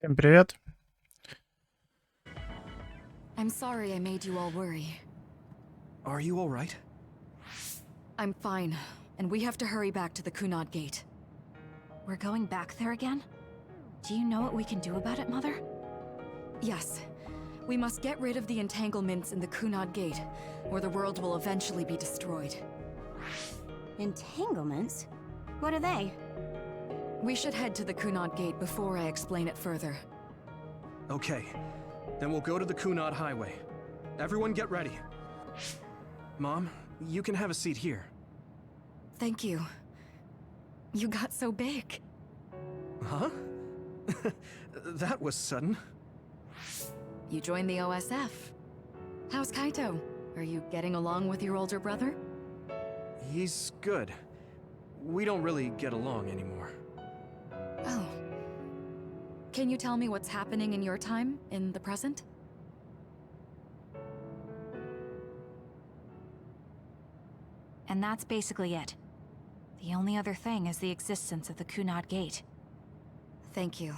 Всем привет. I'm sorry I made you all worry. Are you all right? I'm fine, and we have to hurry back to the Kunad Gate. We're going back there again? Do you know what we can do about it, Mother? Yes. We must get rid of the entanglements in the Kunad Gate, or the world will eventually be destroyed. Entanglements? What are they? We should head to the Kunad Gate before I explain it further. Okay. Then we'll go to the Kunad Highway. Everyone get ready. Mom, you can have a seat here. Thank you. You got so big. Huh? That was sudden. You joined the OSF. How's Kaito? Are you getting along with your older brother? He's good. We don't really get along anymore. Oh. Can you tell me what's happening in your time, in the present? And that's basically it. The only other thing is the existence of the Kunad Gate. Thank you.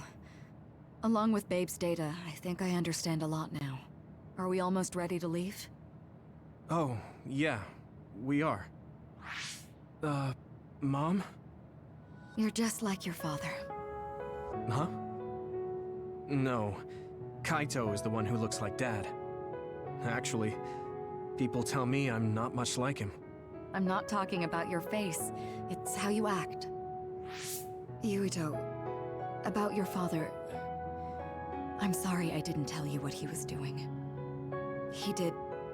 Along with Babe's data, I think I understand a lot now. Are we almost ready to leave? Oh, yeah. We are. Mom? You're just like your father. Huh? No. Kaito is the one who looks like Dad. Actually, people tell me I'm not much like him. I'm not talking about your face. It's how you act. Yuito, about your father... I'm sorry I didn't tell you what he was doing. He did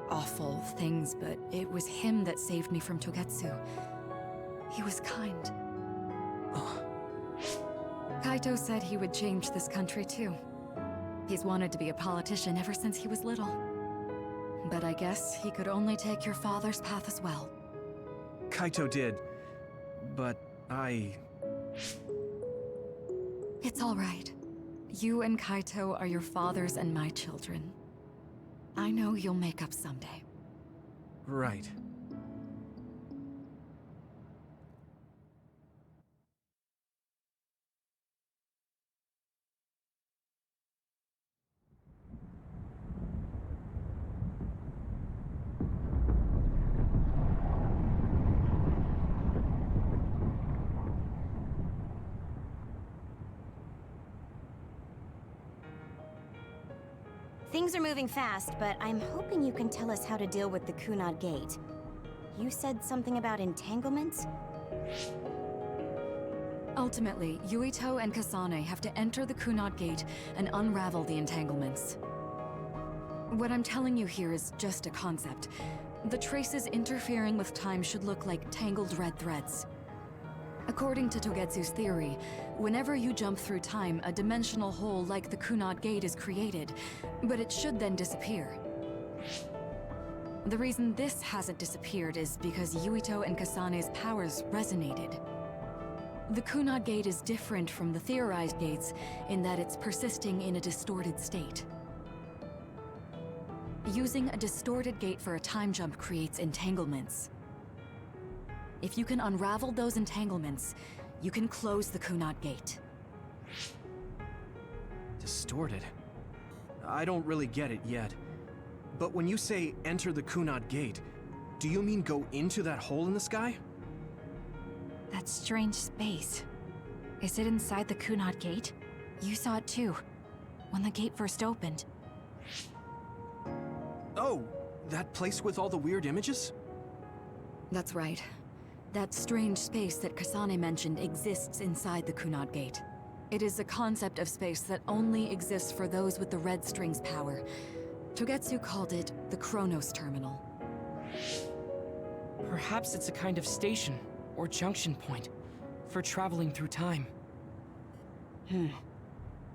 awful things, but it was him that saved me from Togetsu. He was kind. Kaito said he would change this country too. He's wanted to be a politician ever since he was little. But I guess he could only take your father's path as well. Kaito did, but It's all right. You and Kaito are your father's and my children. I know you'll make up someday. Right. Things are moving fast, but I'm hoping you can tell us how to deal with the Kunad Gate. You said something about entanglements? Ultimately, Yuito and Kasane have to enter the Kunad Gate and unravel the entanglements. What I'm telling you here is just a concept. The traces interfering with time should look like tangled red threads. According to Togetsu's theory, whenever you jump through time, a dimensional hole like the Kunad Gate is created, but it should then disappear. The reason this hasn't disappeared is because Yuito and Kasane's powers resonated. The Kunad Gate is different from the theorized gates in that it's persisting in a distorted state. Using a distorted gate for a time jump creates entanglements. If you can unravel those entanglements, you can close the Kunad Gate. Distorted? I don't really get it yet. But when you say enter the Kunad Gate, do you mean go into that hole in the sky? That strange space. Is it inside the Kunad Gate? You saw it too, when the gate first opened. Oh, that place with all the weird images? That's right. That strange space that Kasane mentioned exists inside the Kunad Gate. It is a concept of space that only exists for those with the red string's power. Togetsu called it the Chronos Terminal. Perhaps it's a kind of station, or junction point, for traveling through time.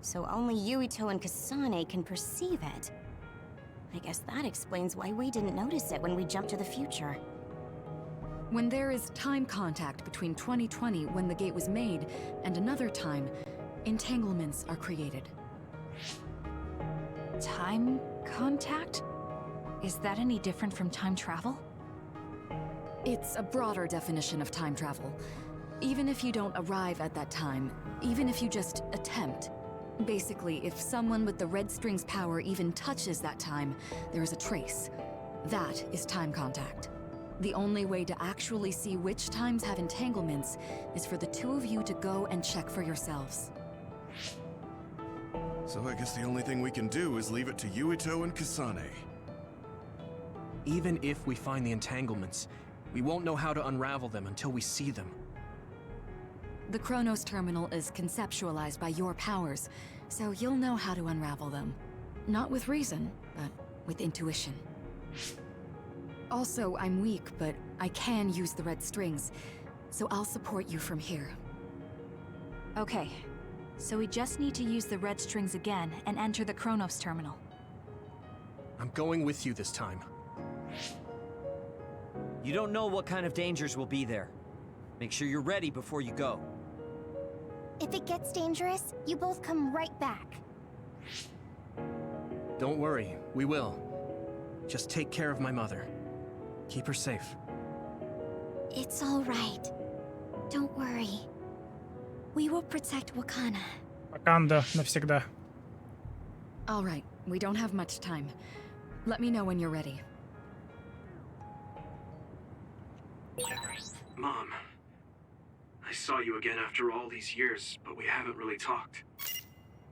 So only Yuito and Kasane can perceive it. I guess that explains why we didn't notice it when we jumped to the future. When there is time contact between 2020, when the gate was made, and another time, entanglements are created. Time contact? Is that any different from time travel? It's a broader definition of time travel. Even if you don't arrive at that time, even if you just attempt, Basically, if someone with the red string's power even touches that time, there is a trace. That is time contact. The only way to actually see which times have entanglements is for the two of you to go and check for yourselves. So I guess the only thing we can do is leave it to Yuito and Kасанэ. Even if we find the entanglements, we won't know how to unravel them until we see them. The Chronos terminal is conceptualized by your powers, so you'll know how to unravel them. Not with reason, but with intuition. Also, I'm weak, but I can use the red strings, so I'll support you from here. Okay, so we just need to use the red strings again and enter the Chronos terminal. I'm going with you this time. You don't know what kind of dangers will be there. Make sure you're ready before you go. If it gets dangerous, you both come right back. Don't worry, we will. Just take care of my mother. Keep her safe. It's all right. Don't worry. We will protect Wakana. Wakanda навсегда. All right, we don't have much time. Let me know when you're ready. Mom, I saw you again after all these years, but we haven't really talked.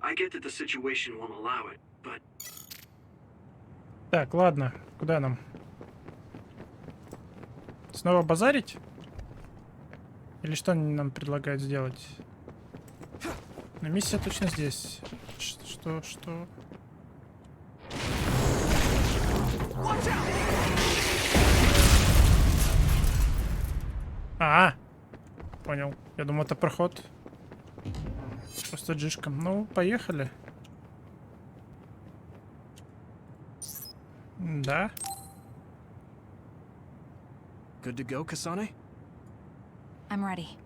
I get that the situation won't allow it, but... Так, ладно. Куда нам? Снова базарить? Или что они нам предлагают сделать? Но миссия точно здесь. Что? Понял. Я думал, это проход. Просто джишком. Ну, поехали. Да. Good to go, Kасанэ? I'm ready.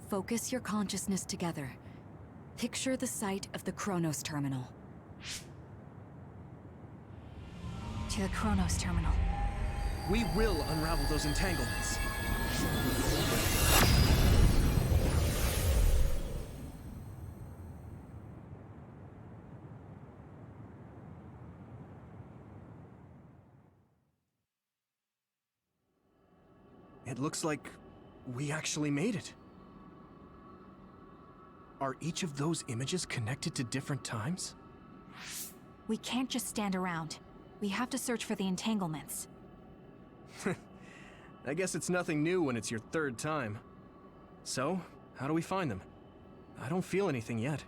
Focus your consciousness together. Picture the site of the Chronos terminal. To the Chronos terminal. We will unravel those entanglements. It looks like we actually made it. Are each of those images connected to different times? We can't just stand around. We have to search for the entanglements. I guess it's nothing new when it's your third time. So, how do we find them? I don't feel anything yet.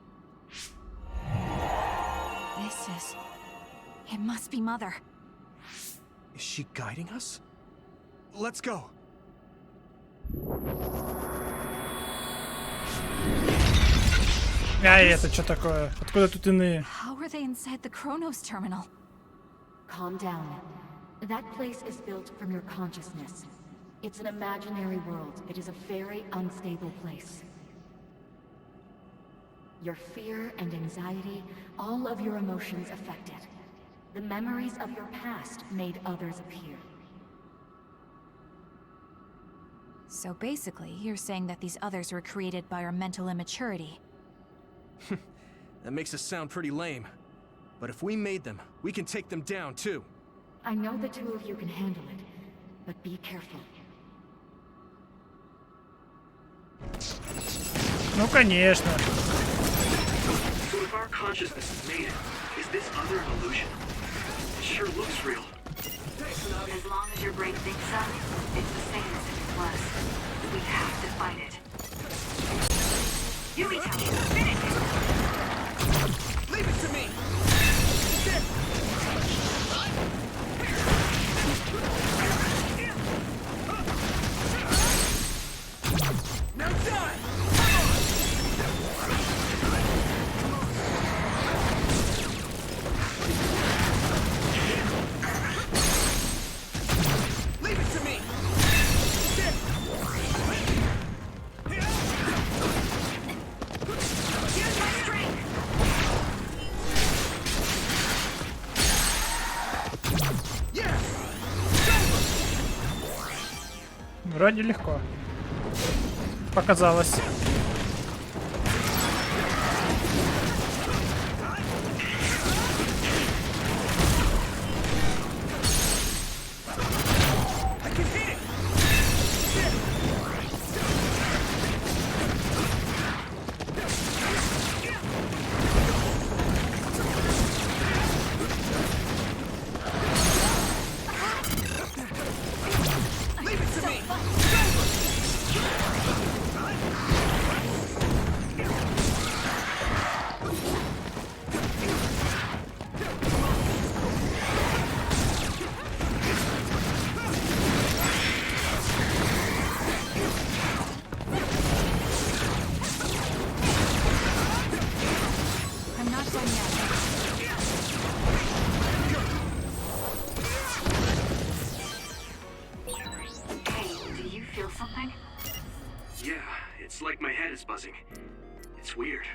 It must be Mother. Is she guiding us? Let's go! Ай, это что такое? Откуда тут иные? How are they inside the Chronos terminal? Calm down. That place is built from your consciousness. It's an imaginary world. It is a very unstable place. Your fear and anxiety, all of your emotions affected. The memories of your past made others appear. So basically, you're saying that these others were created by our mental immaturity. That makes us sound pretty lame. But if we made them, we can take them down too. I know the two of you can handle it, but be careful. Ну, конечно. So if our consciousness has made it, is this other an illusion? It sure looks real. As long as your brain thinks so, it's the same as if it was. We have to fight it. Yuito, finish it! Leave it to me! Now die! Leave it to me! Here's my strength! Вроде легко. Показалось. It's like my head is buzzing. It's weird.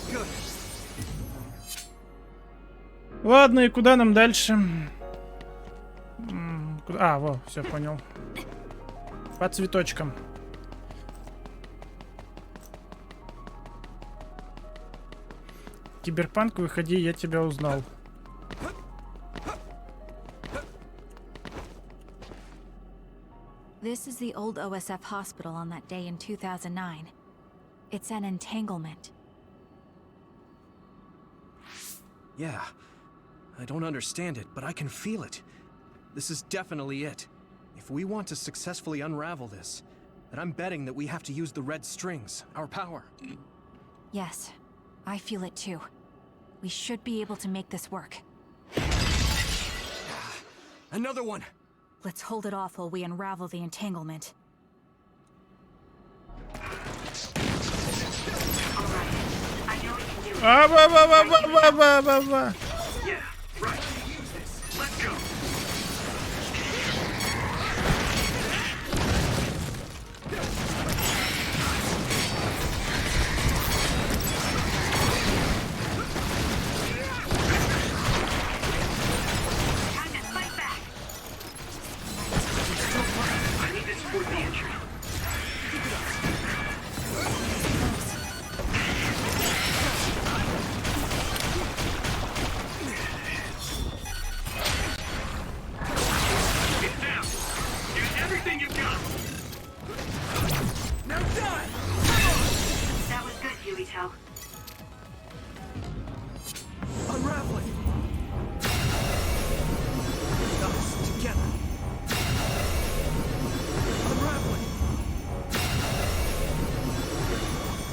Good. Ладно, и куда нам дальше? А, во, все понял. По цветочкам. Киберпанк, выходи, я тебя узнал. This is the old OSF hospital on that day in 2009. It's an entanglement. Yeah. I don't understand it, but I can feel it. This is definitely it. If we want to successfully unravel this, then I'm betting that we have to use the red strings, our power. Yes, I feel it too. We should be able to make this work. Another one! Let's hold it off while we unravel the entanglement. Yeah, right. Let's go.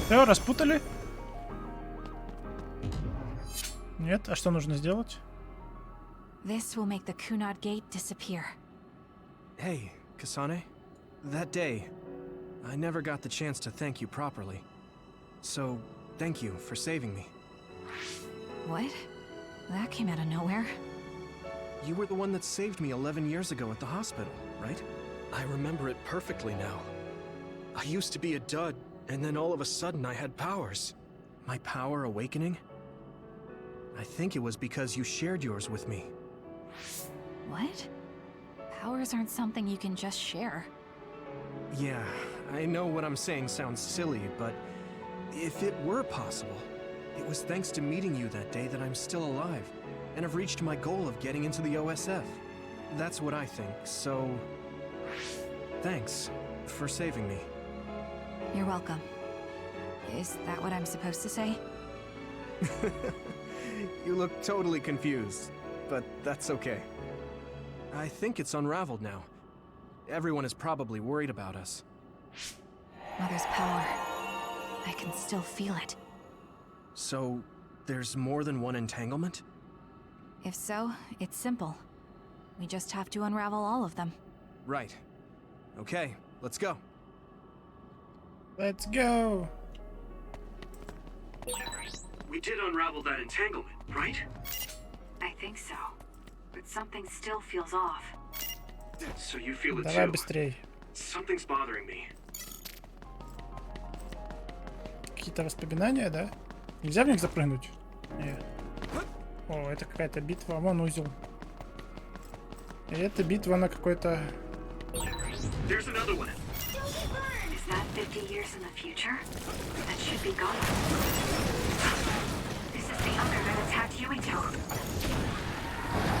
Все, распутали? Нет, а что нужно сделать? This will make the Kunad Gate disappear. Hey, Kасanэ. That day, I never got the chance to thank you properly. So, thank you for saving me. What? That came out of nowhere. You were the one that saved me 11 years ago at the hospital, right? I remember it perfectly now. I used to be a dud, and then all of a sudden I had powers. My power awakening? I think it was because you shared yours with me. What? Powers aren't something you can just share. Yeah, I know what I'm saying sounds silly, but if it were possible, it was thanks to meeting you that day that I'm still alive, and have reached my goal of getting into the OSF. That's what I think, so... thanks for saving me. You're welcome. Is that what I'm supposed to say? You look totally confused, but that's okay. I think it's unraveled now. Everyone is probably worried about us. Mother's power. I can still feel it. So, there's more than one entanglement? If so, it's simple. We just have to unravel all of them. Right. Okay, let's go. Let's go. We did unravel that entanglement, right? I think so. But something still feels off. So you feel it Давай too? быстрей. Something's bothering me. Какие-то воспоминания, да? Нельзя в них запрыгнуть? Нет. О, это какая-то битва. Вон узел. И это битва на какой-то... There's another one. Is that 50 years in the future? That should be gone. This is the other that attacked Yuito.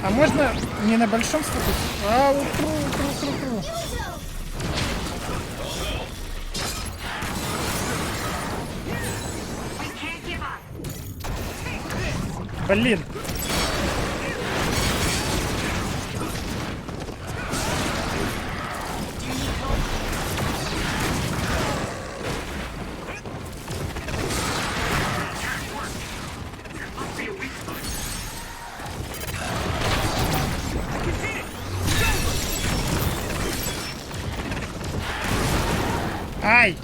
А можно не на большом сфокусироваться? А, вот кру. We can't give up. Блин. Ай!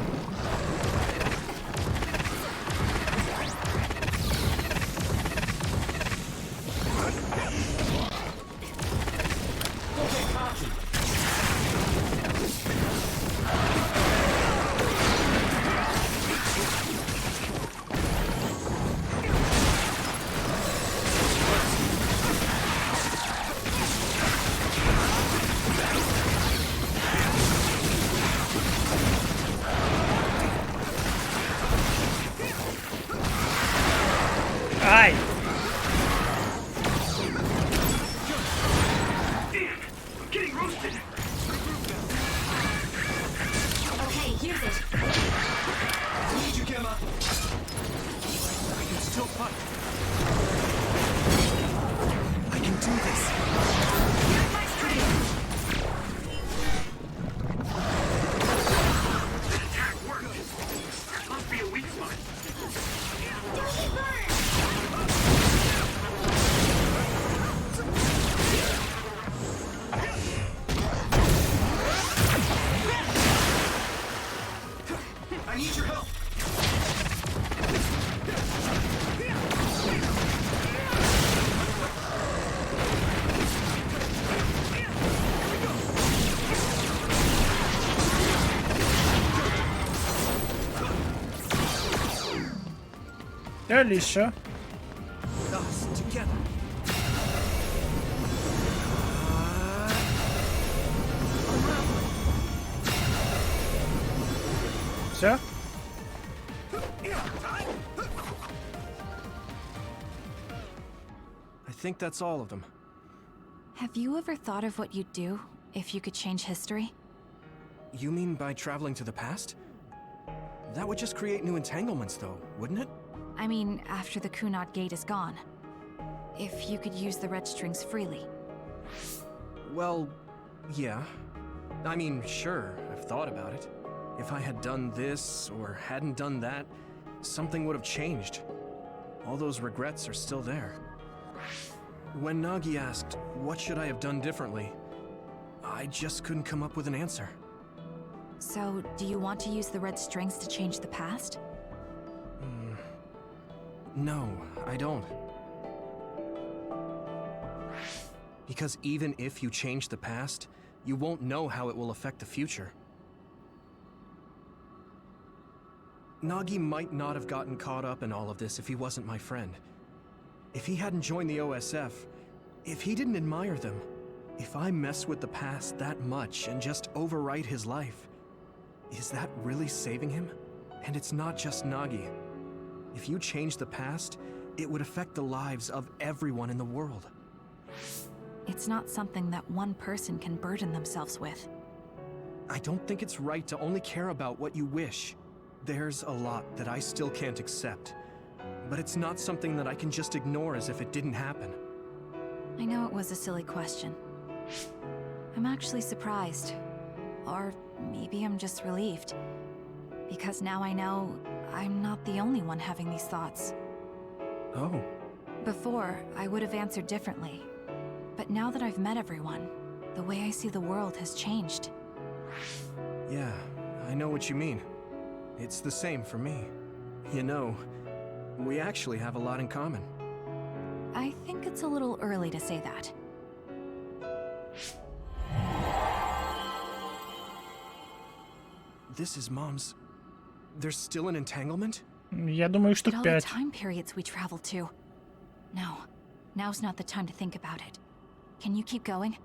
Или еще. Us together. Все? I think that's all of them. Have you ever thought of what you'd do if you could change history? You mean by traveling to the past? That would just create new entanglements, though, wouldn't it? I mean, after the Kunad Gate is gone. If you could use the red strings freely. Well, yeah. I mean, sure, I've thought about it. If I had done this, or hadn't done that, something would have changed. All those regrets are still there. When Nagi asked, what should I have done differently, I just couldn't come up with an answer. So, do you want to use the red strings to change the past? No, I don't. Because even if you change the past, you won't know how it will affect the future. Nagi might not have gotten caught up in all of this if he wasn't my friend. If he hadn't joined the OSF, if he didn't admire them, if I mess with the past that much and just overwrite his life, is that really saving him? And it's not just Nagi. If you change the past, it would affect the lives of everyone in the world. It's not something that one person can burden themselves with. I don't think it's right to only care about what you wish. There's a lot that I still can't accept. But it's not something that I can just ignore as if it didn't happen. I know it was a silly question. I'm actually surprised. Or maybe I'm just relieved. Because now I know I'm not the only one having these thoughts. Oh. Before, I would have answered differently. But now that I've met everyone, the way I see the world has changed. Yeah, I know what you mean. It's the same for me. You know, we actually have a lot in common. I think it's a little early to say that. This is Mom's... There's still an entanglement? Я думаю, штук At all the 5. time periods we travel to. No, now's not the time to think about it. Can you keep going?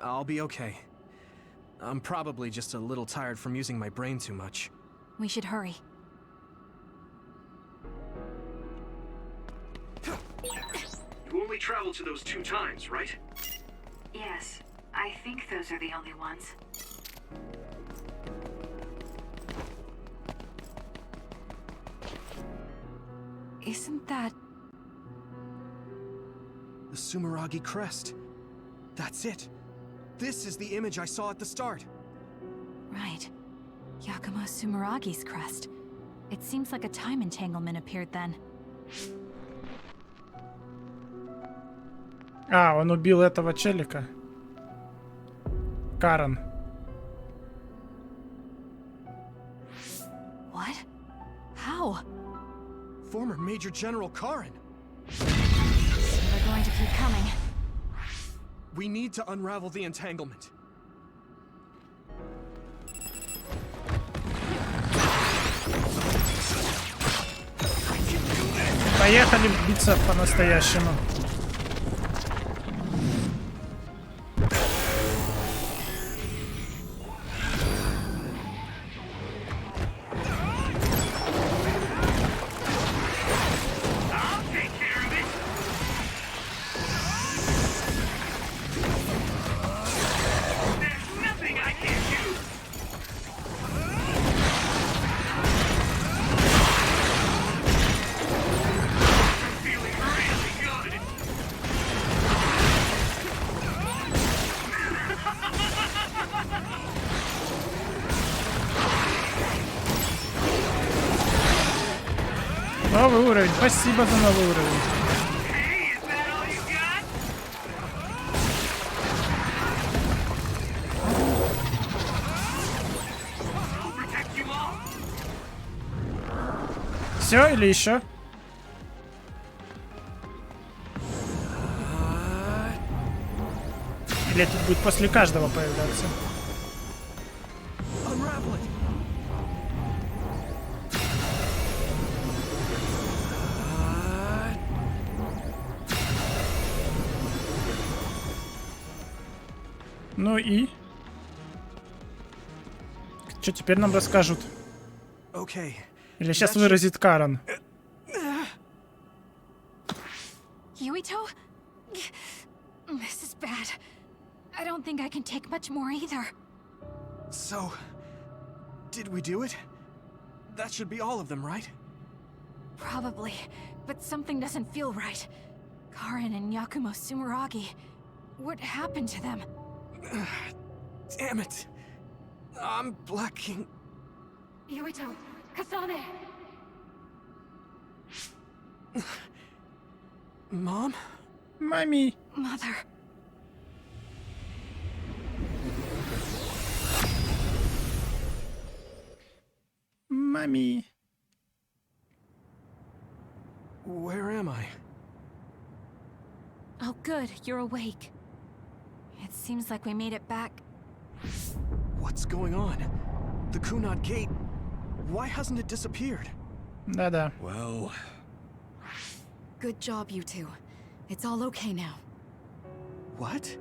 I'll be okay. I'm probably just a little tired from using my brain too much. We should hurry. You only traveled to those 2 times, right? Yes, I think those are the only ones. Isn't that... The Sumeraги crest. That's it. This is the image I saw at the start. Right. Yakumo Sumeragi's crest. It seems like a time entanglement appeared then. А, он убил этого челика. Карен. What? How? Former Major General Karen. They're going to keep coming. We need to unravel the entanglement. Поехали биться по-настоящему. Новый уровень. Спасибо за новый уровень. Все или еще? Или тут будет после каждого появляться? Ну и? Что теперь нам расскажут? Okay. Или сейчас выразит Карен? Yuito? This is bad. I don't think I can take much more either. So, did we do it? That should be all of them, right? Probably, but something doesn't feel right. Karen and Yakumo Sumeragi. What happened to them? Damn it. I'm blacking. Yuito, Kasane! Mom? Мами. Mother. Мами. Where am I? Oh good, you're awake. It seems like we made it back. What's going on? The Kunad Gate. Why hasn't it disappeared? Да-да. Well, Good job, you two. It's all okay now. What?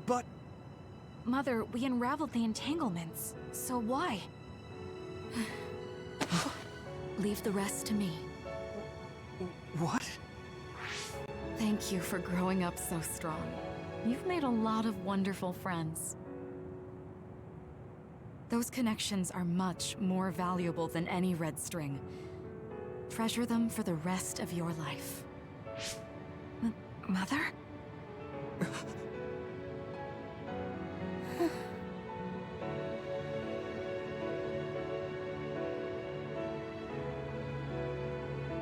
But Mother, we unraveled the entanglements. So why? Leave the rest to me. what? Thank you for growing up so strong. You've made a lot of wonderful friends. Those connections are much more valuable than any red string. Treasure them for the rest of your life. Mother?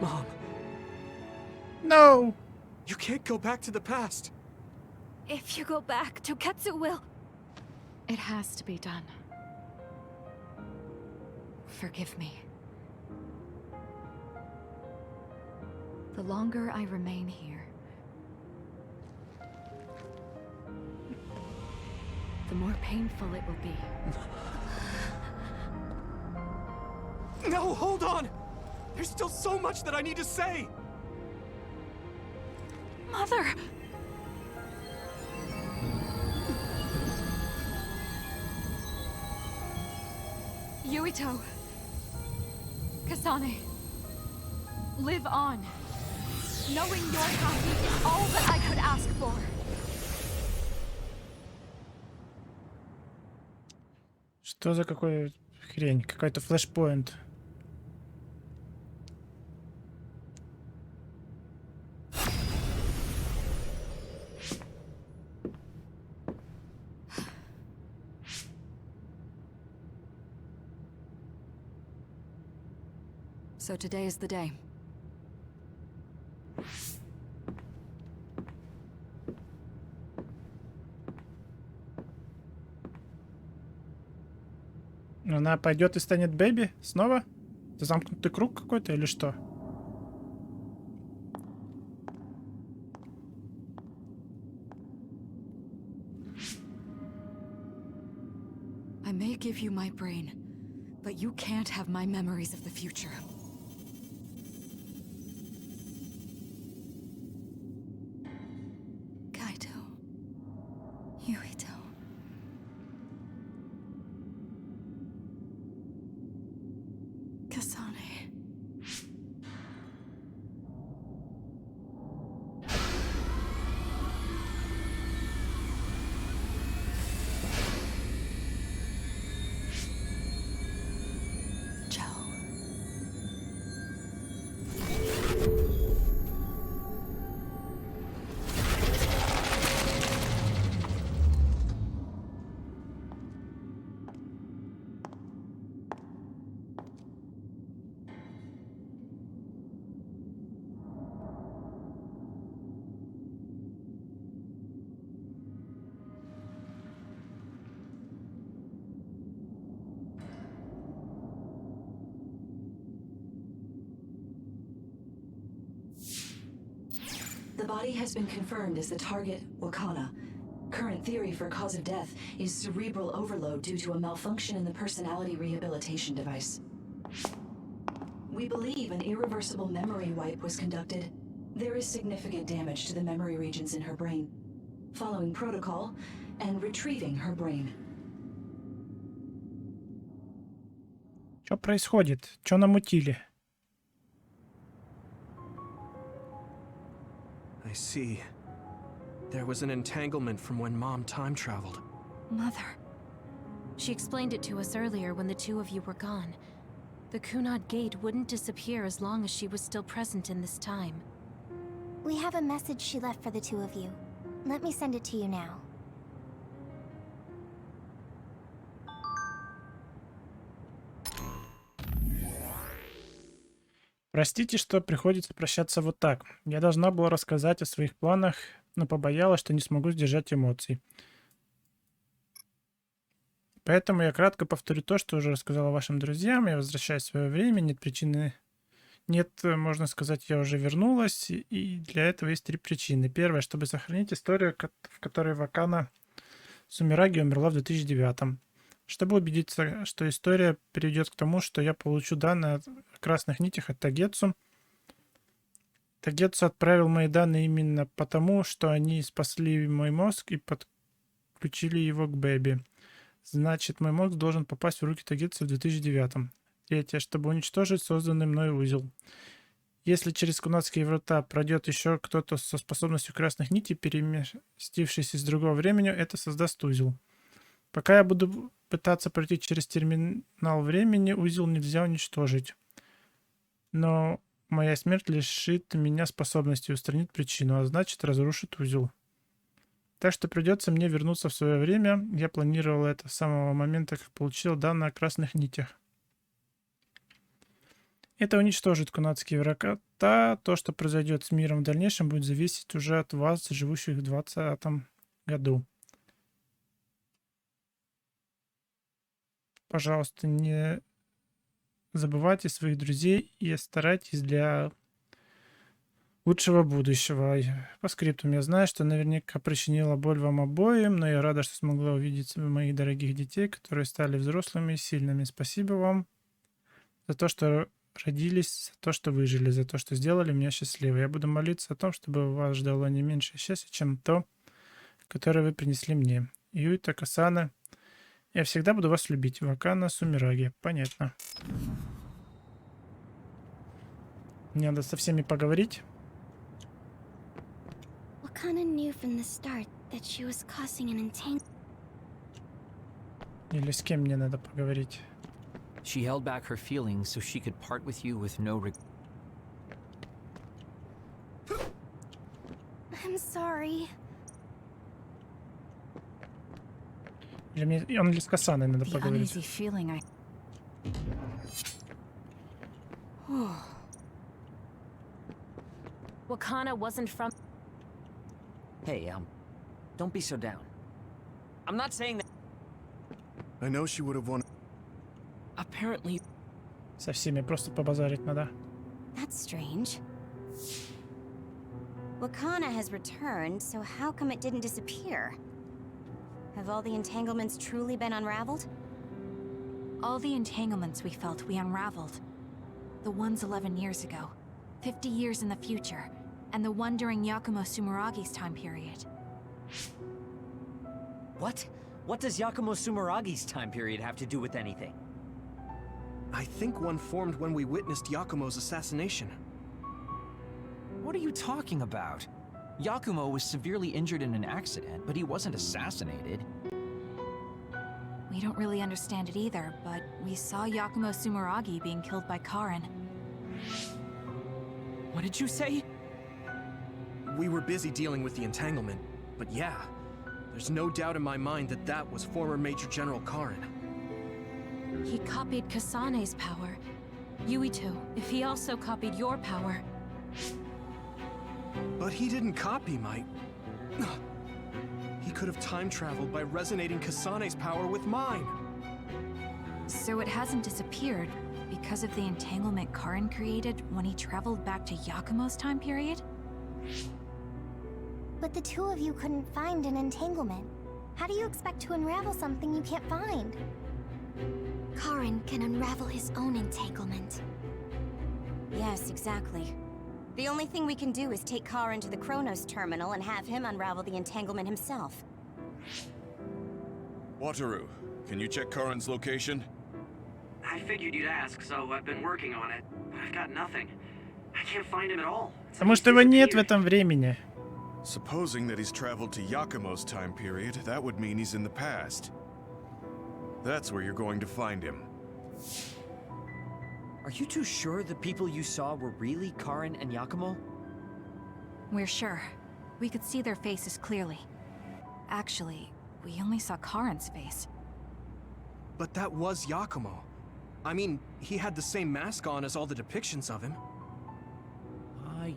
Mom, No. you can't go back to the past. If you go back, Toketsu will... It has to be done. Forgive me. The longer I remain here, the more painful it will be. No, hold on! There's still so much that I need to say! Mother! Yuito! Kasane! Live on! Knowing you're happy is all that I could ask for! Что за какой хрень? Какой-то флешпоинт. So today is the day. Она пойдет и станет Бэби снова? Это замкнутый круг какой-то или что? I may give you my brain, but you can't have my memories of the future. Kaito. Yuito. Kasane. Joe. The body has been confirmed as the target, Wakana. Current theory for cause of death is cerebral overload due to a malfunction in the personality rehabilitation device. We believe an irreversible memory wipe was conducted. There is significant damage to the memory regions in her brain. Following protocol, and retrieving her brain. Что происходит? Что намутили? I see. There was an entanglement from when Mom time traveled. Mother. She explained it to us earlier when the two of you were gone. The Kunad Gate wouldn't disappear as long as she was still present in this time. We have a message she left for the two of you. Let me send it to you now. Простите, что приходится прощаться вот так. Я должна была рассказать о своих планах, но побоялась, что не смогу сдержать эмоций. Поэтому я кратко повторю то, что уже рассказала вашим друзьям. Я возвращаюсь в свое время, нет причины... Нет, можно сказать, я уже вернулась, и для этого есть 3 причины. Первое, чтобы сохранить историю, в которой Вакана Сумераги умерла в 2009-м. Чтобы убедиться, что история приведет к тому, что я получу данные о красных нитях от Тагетсу. Тагетсу отправил мои данные именно потому, что они спасли мой мозг и подключили его к Бэби. Значит, мой мозг должен попасть в руки Тагетсу в 2009-м. Третье, чтобы уничтожить созданный мной узел. Если через кунадские врата пройдет еще кто-то со способностью красных нитей, переместившийся из другого времени, это создаст узел. Пока я буду пытаться пройти через терминал времени, узел нельзя уничтожить. Но моя смерть лишит меня способности устранить причину, а значит разрушит узел. Так что придется мне вернуться в свое время. Я планировал это с самого момента, как получил данные о красных нитях. Это уничтожит кунадские врата. То, что произойдет с миром в дальнейшем, будет зависеть уже от вас, живущих в 2020 году. Пожалуйста, не забывайте своих друзей и старайтесь для лучшего будущего. По скрипту я знаю, что наверняка причинила боль вам обоим, но я рада, что смогла увидеть моих дорогих детей, которые стали взрослыми и сильными. Спасибо вам за то, что родились, за то, что выжили, за то, что сделали меня счастливой. Я буду молиться о том, чтобы вас ждало не меньше счастья, чем то, которое вы принесли мне. Юито, Касанэ, я всегда буду вас любить. Вакана Сумераги. Понятно. Мне надо со всеми поговорить. Или с кем мне надо поговорить? She held back her feelings so she could part with you with no regret. I'm sorry. Или мне... Он или с Касаной надо поговорить? Wakana wasn't from... Hey, don't be so down. I'm not saying that... I know she would have wanted... Apparently... Со всеми просто побазарить надо. That's strange. Wakana has returned, so how come it didn't disappear? Have all the entanglements truly been unraveled? All the entanglements we felt, we unraveled. The ones 11 years ago, 50 years in the future, and the one during Yakumo Sumeragi's time period. What? What does Yakumo Sumeragi's time period have to do with anything? I think one formed when we witnessed Yakumo's assassination. What are you talking about? Yakumo was severely injured in an accident, but he wasn't assassinated. We don't really understand it either, but we saw Yakumo Sumeragi being killed by Karin. What did you say? We were busy dealing with the entanglement, but yeah, there's no doubt in my mind that that was former Major General Karin. He copied Kasane's power. Yuito, if he also copied your power... But he didn't copy my... He could have time traveled by resonating Kasane's power with mine. So it hasn't disappeared because of the entanglement Karin created when he traveled back to Yakumo's time period? But the two of you couldn't find an entanglement. How do you expect to unravel something you can't find? Karin can unravel his own entanglement. Yes, exactly. The only thing we can do is take Karin to the Chronos terminal and have him unravel the entanglement himself. Wataru, can you check Karen's location? I figured you'd ask, so I've been working on it. But I've got nothing. I can't find him at all. Потому что его нет в этом времени. Supposing that he's traveled to Yakumo's time period, that would mean he's in the past. That's where you're going to find him. Are you too sure the people you saw were really Karen and Yakumo? We're sure. We could see their faces clearly. Actually, we only saw Karen's face. But that was Yakumo. I mean, he had the same mask on as all the depictions of him.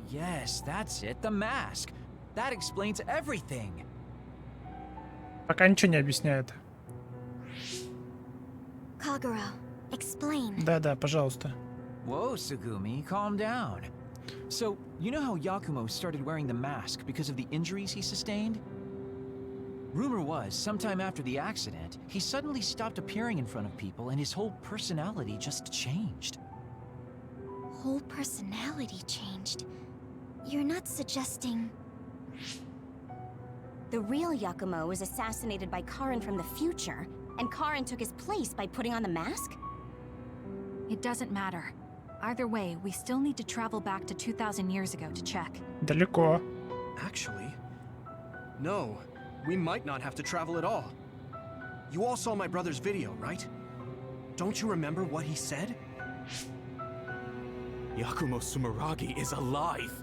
Yes, that's it, the mask. That explains everything. Пока ничего не объясняет. Kagura, explain. Да, пожалуйста. Whoa, Sugumi, calm down. So, you know how Yakumo started wearing the mask because of the injuries he sustained? Rumor was, sometime after the accident, he suddenly stopped appearing in front of people and his whole personality just changed. Whole personality changed? You're not suggesting... The real Yakumo was assassinated by Karen from the future, and Karen took his place by putting on the mask? It doesn't matter. Either way, we still need to travel back to 2,000 years ago to check. Далеко. Actually, no. We might not have to travel at all. You all saw my brother's video, right? Don't you remember what he said? Yakumo Sumeragi is alive!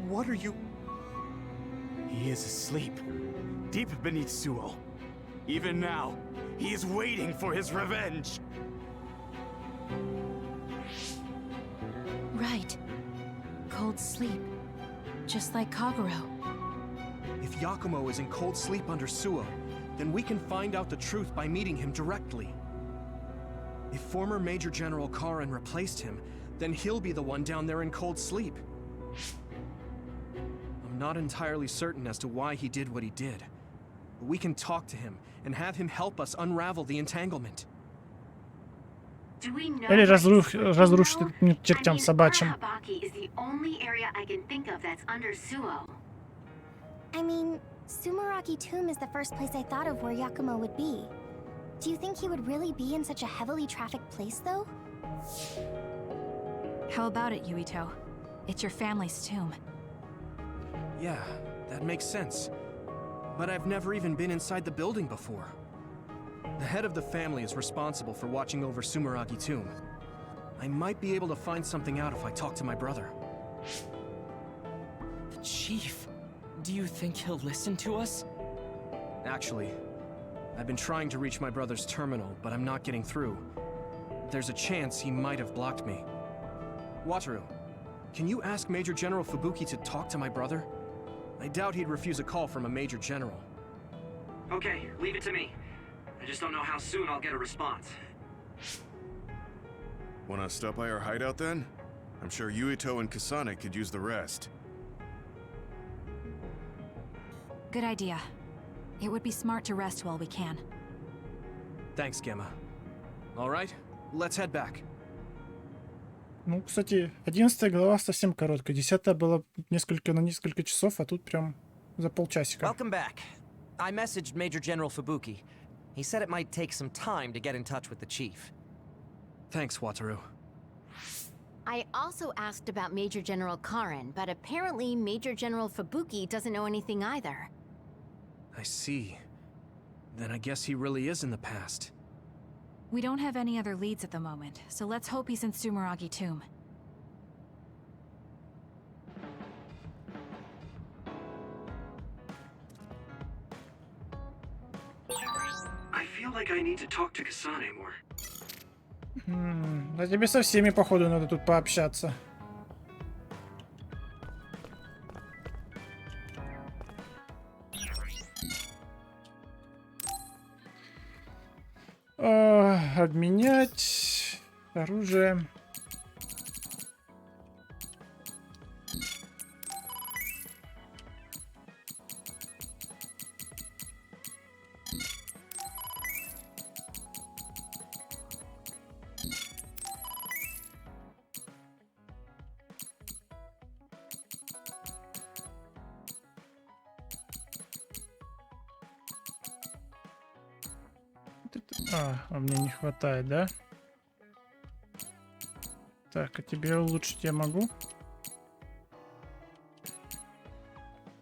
What are you... He is asleep, deep beneath Suo. Even now, he is waiting for his revenge! Right. Cold sleep. Just like Kaguro. If Yakumo is in cold sleep under Suo, then we can find out the truth by meeting him directly. If former Major General Karen replaced him, then he'll be the one down there in cold sleep. I'm not entirely certain as to why he did what he did. But we can talk to him and have him help us unravel the entanglement. Или разрушить этот чертям собачьим. I mean, Sumeragi Tomb is the first place I thought of where Yakumo would be. Do you think he would really be in such a heavily trafficked place, though? How about it, Yuito? It's your family's tomb. Yeah, that makes sense. But I've never even been inside the building before. The head of the family is responsible for watching over Sumeragi Tomb. I might be able to find something out if I talk to my brother. The chief. Do you think he'll listen to us? Actually, I've been trying to reach my brother's terminal, but I'm not getting through. There's a chance he might have blocked me. Wataru, can you ask Major General Fubuki to talk to my brother? I doubt he'd refuse a call from a Major General. Okay, leave it to me. I just don't know how soon I'll get a response. Wanna stop by our hideout then? I'm sure Yuito and Kasane could use the rest. Good idea. It would be smart to rest while we can. Thanks, Gemma. All right, let's head back. Ну, кстати, 11 глава совсем короткая. 10 была на несколько часов, а тут прям за полчасика. Welcome back. I messaged Major General Fubuki. He said it might take some time to get in touch with the chief. Thanks, Wataru. I also asked about Major General Karen, but apparently Major General Fubuki doesn't know anything either. I see. Then I guess he really is in the past. We don't have any other leads at the moment, so let's hope he's in Sumeragi Tomb. I feel like I need to talk to Kasane more. Да тебе со всеми, походу, надо тут пообщаться. Обменять оружие. мне не хватает, да? Так, а тебе улучшить я могу?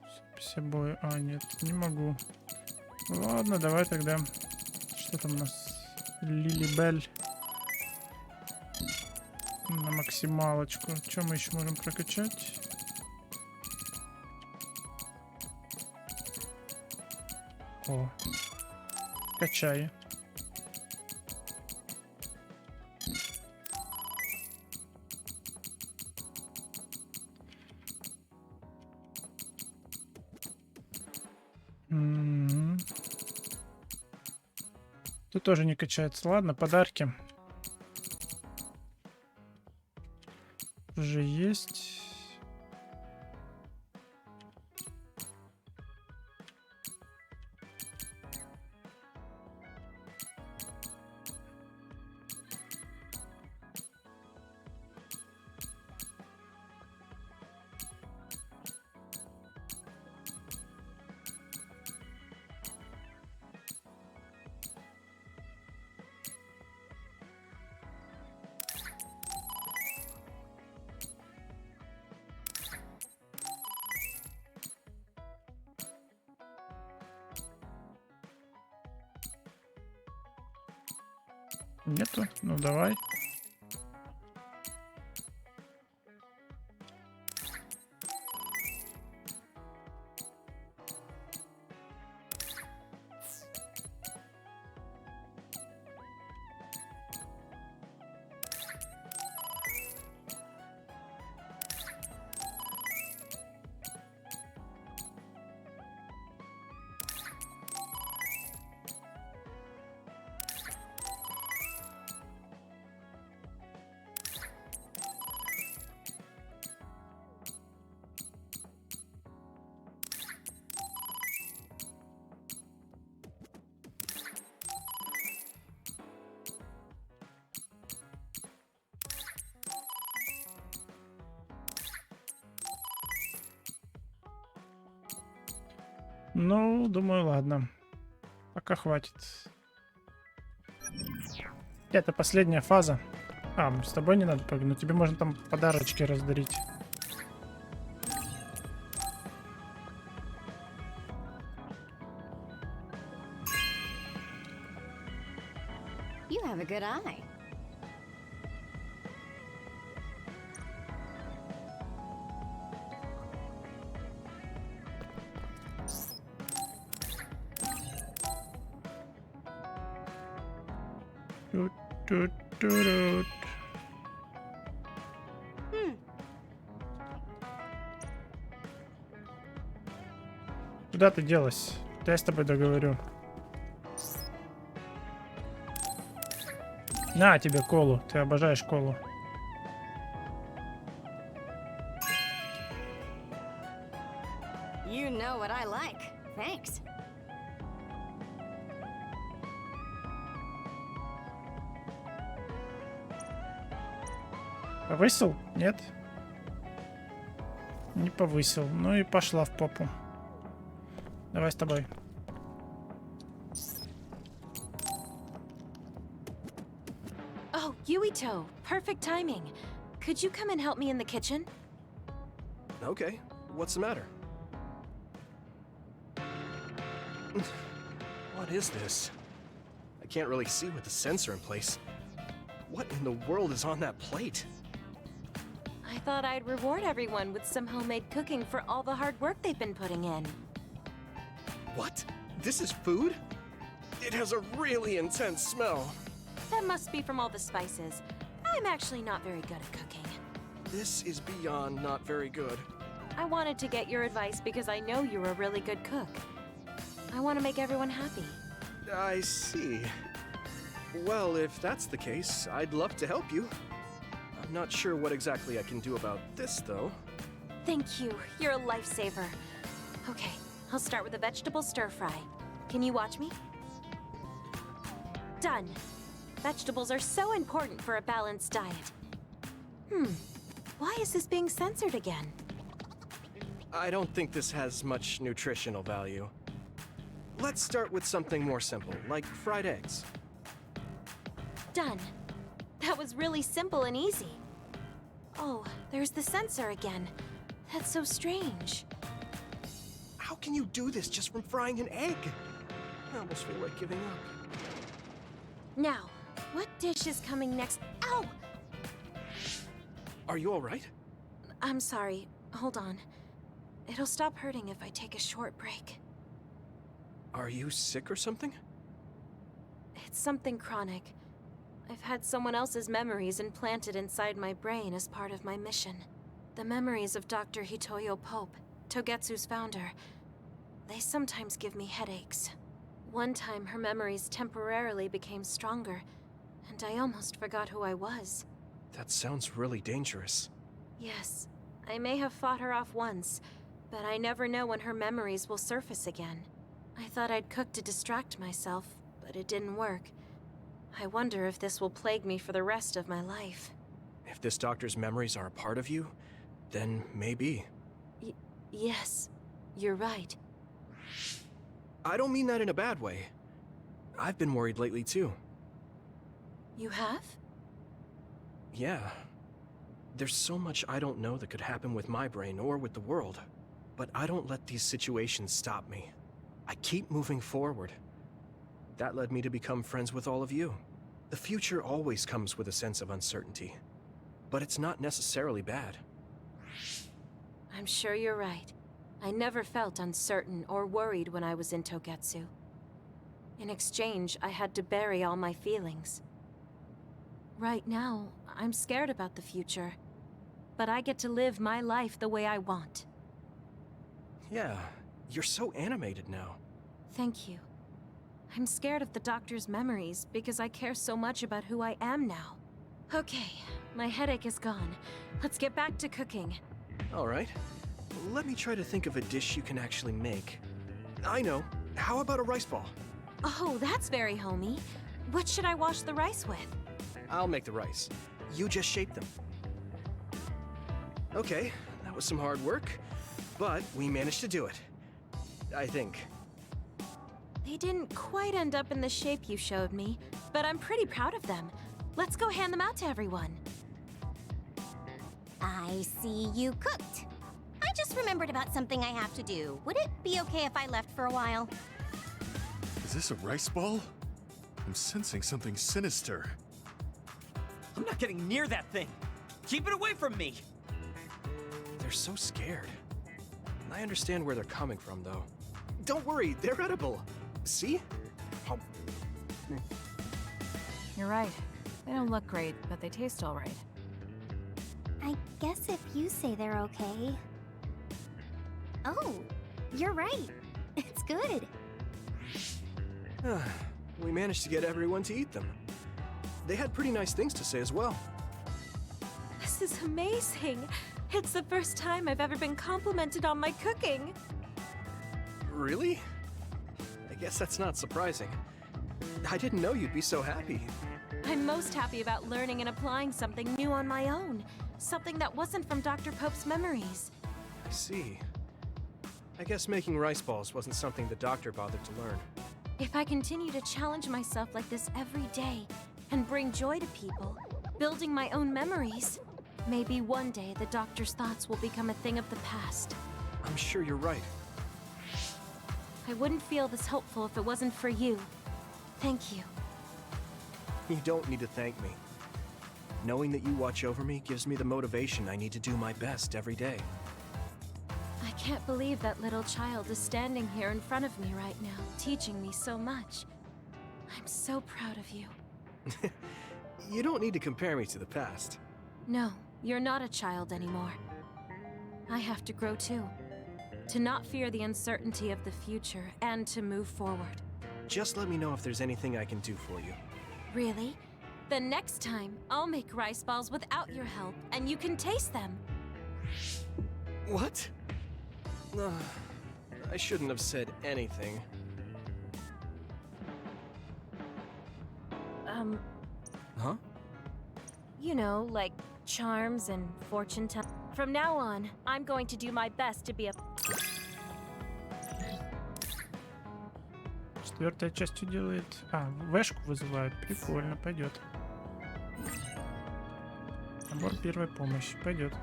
Запись обои. Нет, не могу. Ладно, давай тогда. Что там у нас? Лилибель. На максималочку. Что мы еще можем прокачать? О, качай. Тут тоже не качается. Ладно, подарки. Уже есть. Нету? Ну давай. Ну, думаю, ладно. Пока хватит. Это последняя фаза. С тобой не надо прыгнуть. Но тебе можно там подарочки раздарить. You have a good eye. Куда ты делась? Да я с тобой договорю. На тебе колу. Ты обожаешь колу. You know what I like. Thanks. Повысил? Нет? Не повысил. Ну и пошла в попу. Давай с тобой. Oh, Yuito, perfect timing. Could you come and help me in the kitchen? Okay, what's the matter? What is this? I can't really see with the sensor in place. What in the world is on that plate? I thought I'd reward everyone with some homemade cooking for all the hard work they've been putting in. What? This is food? It has a really intense smell. That must be from all the spices. I'm actually not very good at cooking. This is beyond not very good. I wanted to get your advice because I know you're a really good cook. I want to make everyone happy. I see. Well, if that's the case, I'd love to help you. I'm not sure what exactly I can do about this, though. Thank you. You're a lifesaver. Okay, I'll start with a vegetable stir-fry. Can you watch me? Done. Vegetables are so important for a balanced diet. Why is this being censored again? I don't think this has much nutritional value. Let's start with something more simple, like fried eggs. done. That was really simple and easy. Oh, there's the sensor again. That's so strange. How can you do this just from frying an egg? I almost feel like giving up. Now, what dish is coming next? Ow! Are you alright? I'm sorry. Hold on. It'll stop hurting if I take a short break. Are you sick or something? It's something chronic. I've had someone else's memories implanted inside my brain as part of my mission. The memories of Dr. Hitoyo Pope, Togetsu's founder. They sometimes give me headaches. One time, her memories temporarily became stronger, and I almost forgot who I was. That sounds really dangerous. Yes, I may have fought her off once, but I never know when her memories will surface again. I thought I'd cook to distract myself, but it didn't work. I wonder if this will plague me for the rest of my life. If this doctor's memories are a part of you, then maybe. Yes, you're right. I don't mean that in a bad way. I've been worried lately too. You have? Yeah. There's so much I don't know that could happen with my brain or with the world. But I don't let these situations stop me. I keep moving forward. That led me to become friends with all of you. The future always comes with a sense of uncertainty. But it's not necessarily bad. I'm sure you're right. I never felt uncertain or worried when I was in Togetsu. In exchange, I had to bury all my feelings. Right now, I'm scared about the future. But I get to live my life the way I want. Yeah, you're so animated now. Thank you. I'm scared of the doctor's memories because I care so much about who I am now. Okay, my headache is gone. Let's get back to cooking. All right. Let me try to think of a dish you can actually make. I know. How about a rice ball? Oh, that's very homey. What should I wash the rice with? I'll make the rice. You just shape them. Okay, that was some hard work, but we managed to do it. I think. They didn't quite end up in the shape you showed me, but I'm pretty proud of them. Let's go hand them out to everyone. I see you cooked. I just remembered about something I have to do. Would it be okay if I left for a while? Is this a rice ball? I'm sensing something sinister. I'm not getting near that thing. Keep it away from me. They're so scared. I understand where they're coming from, though. Don't worry, they're edible. See? Oh. You're right. They don't look great, but they taste all right. I guess if you say they're okay. Oh, you're right. It's good. We managed to get everyone to eat them. They had pretty nice things to say as well. This is amazing. It's the first time I've ever been complimented on my cooking. Really? I guess that's not surprising. I didn't know you'd be so happy. I'm most happy about learning and applying something new on my own. Something that wasn't from Dr. Pope's memories. I see. I guess making rice balls wasn't something the doctor bothered to learn. If I continue to challenge myself like this every day and bring joy to people, building my own memories, maybe one day the doctor's thoughts will become a thing of the past. I'm sure you're right. I wouldn't feel this hopeful if it wasn't for you. Thank you. You don't need to thank me. Knowing that you watch over me gives me the motivation I need to do my best every day. I can't believe that little child is standing here in front of me right now, teaching me so much. I'm so proud of you. You don't need to compare me to the past. No, you're not a child anymore. I have to grow too. To not fear the uncertainty of the future and to move forward. Just let me know if there's anything I can do for you. Really? Then next time, I'll make rice balls without your help, and you can taste them. What? I shouldn't have said anything. Huh? You know, like charms and fortune telling. From now on, I'm going to do my best to be a... Четвертая часть делает... вешку вызывают. Прикольно, пойдет. Набор первой помощи. Пойдет.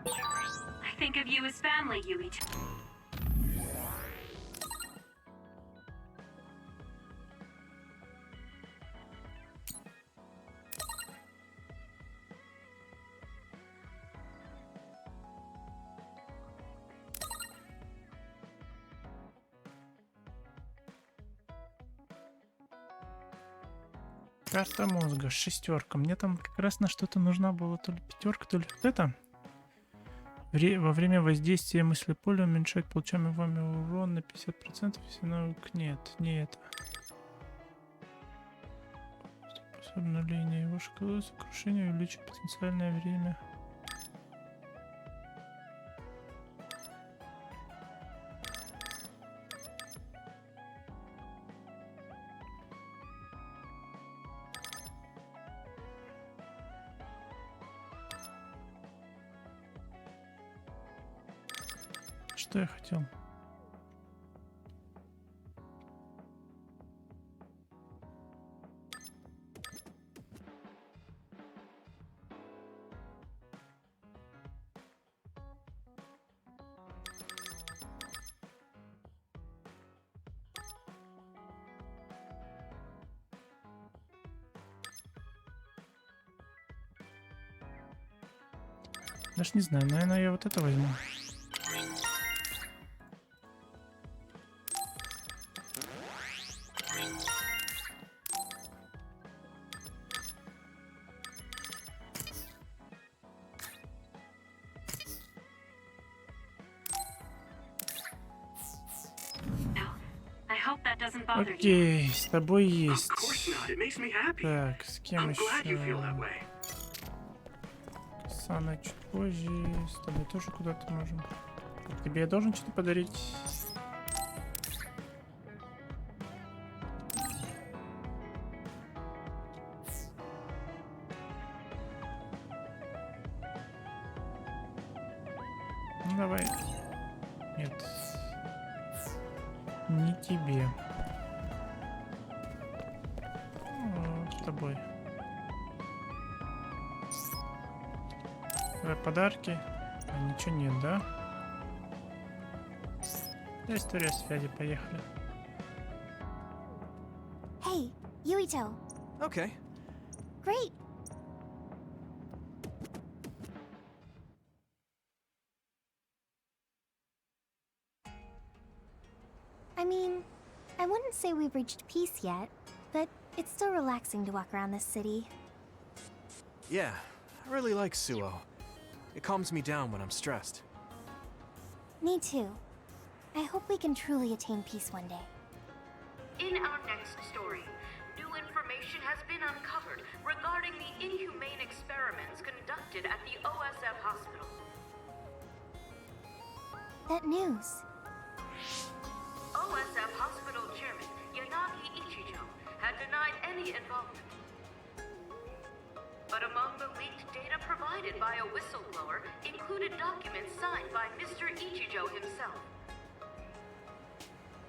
I think of you as family, Yuito. Карта мозга, 6. Мне там как раз на что-то нужна была то ли 5, то ли вот это. Во время воздействия мыслеполя уменьшать получаемый вами урон на 50%, если навык нет, не это. Способна линия его шкалы сокрушения увеличить потенциальное время. Что я хотел? Даже не знаю, наверное, я вот это возьму. Окей, с тобой есть. Так, с кем еще? Касанэ чуть позже. С тобой тоже куда-то можем. Так, тебе я должен что-то подарить? Ну давай. Нет. Не тебе. С тобой. Давай подарки. А, ничего нет, да? Да, история связи, поехали. Hey, Yuito. Okay. Great. I mean, I wouldn't say we've reached peace yet, but it's still relaxing to walk around this city. Yeah, I really like Suo. It calms me down when I'm stressed. Me too. I hope we can truly attain peace one day. In our next story, new information has been uncovered regarding the inhumane experiments conducted at the OSF hospital. That news. OSF hospital chairman Yanagi Ichijo had denied any involvement. But among the leaked data provided by a whistleblower included documents signed by Mr. Ichijo himself.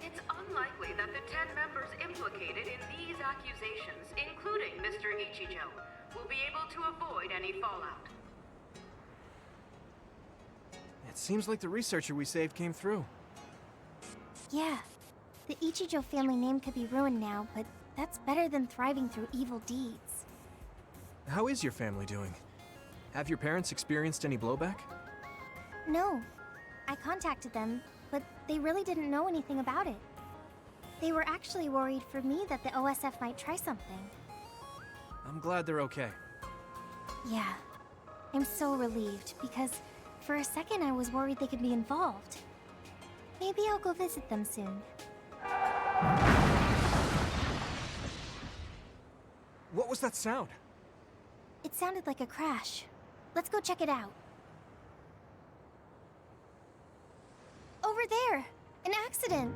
It's unlikely that the 10 members implicated in these accusations, including Mr. Ichijo, will be able to avoid any fallout. It seems like the researcher we saved came through. Yeah, the Ichijo family name could be ruined now, but that's better than thriving through evil deeds. How is your family doing? Have your parents experienced any blowback? No. I contacted them, but they really didn't know anything about it. They were actually worried for me that the OSF might try something. I'm glad they're okay. Yeah. I'm so relieved, because for a second I was worried they could be involved. Maybe I'll go visit them soon. What was that sound? It sounded like a crash. Let's go check it out. Over there! An accident!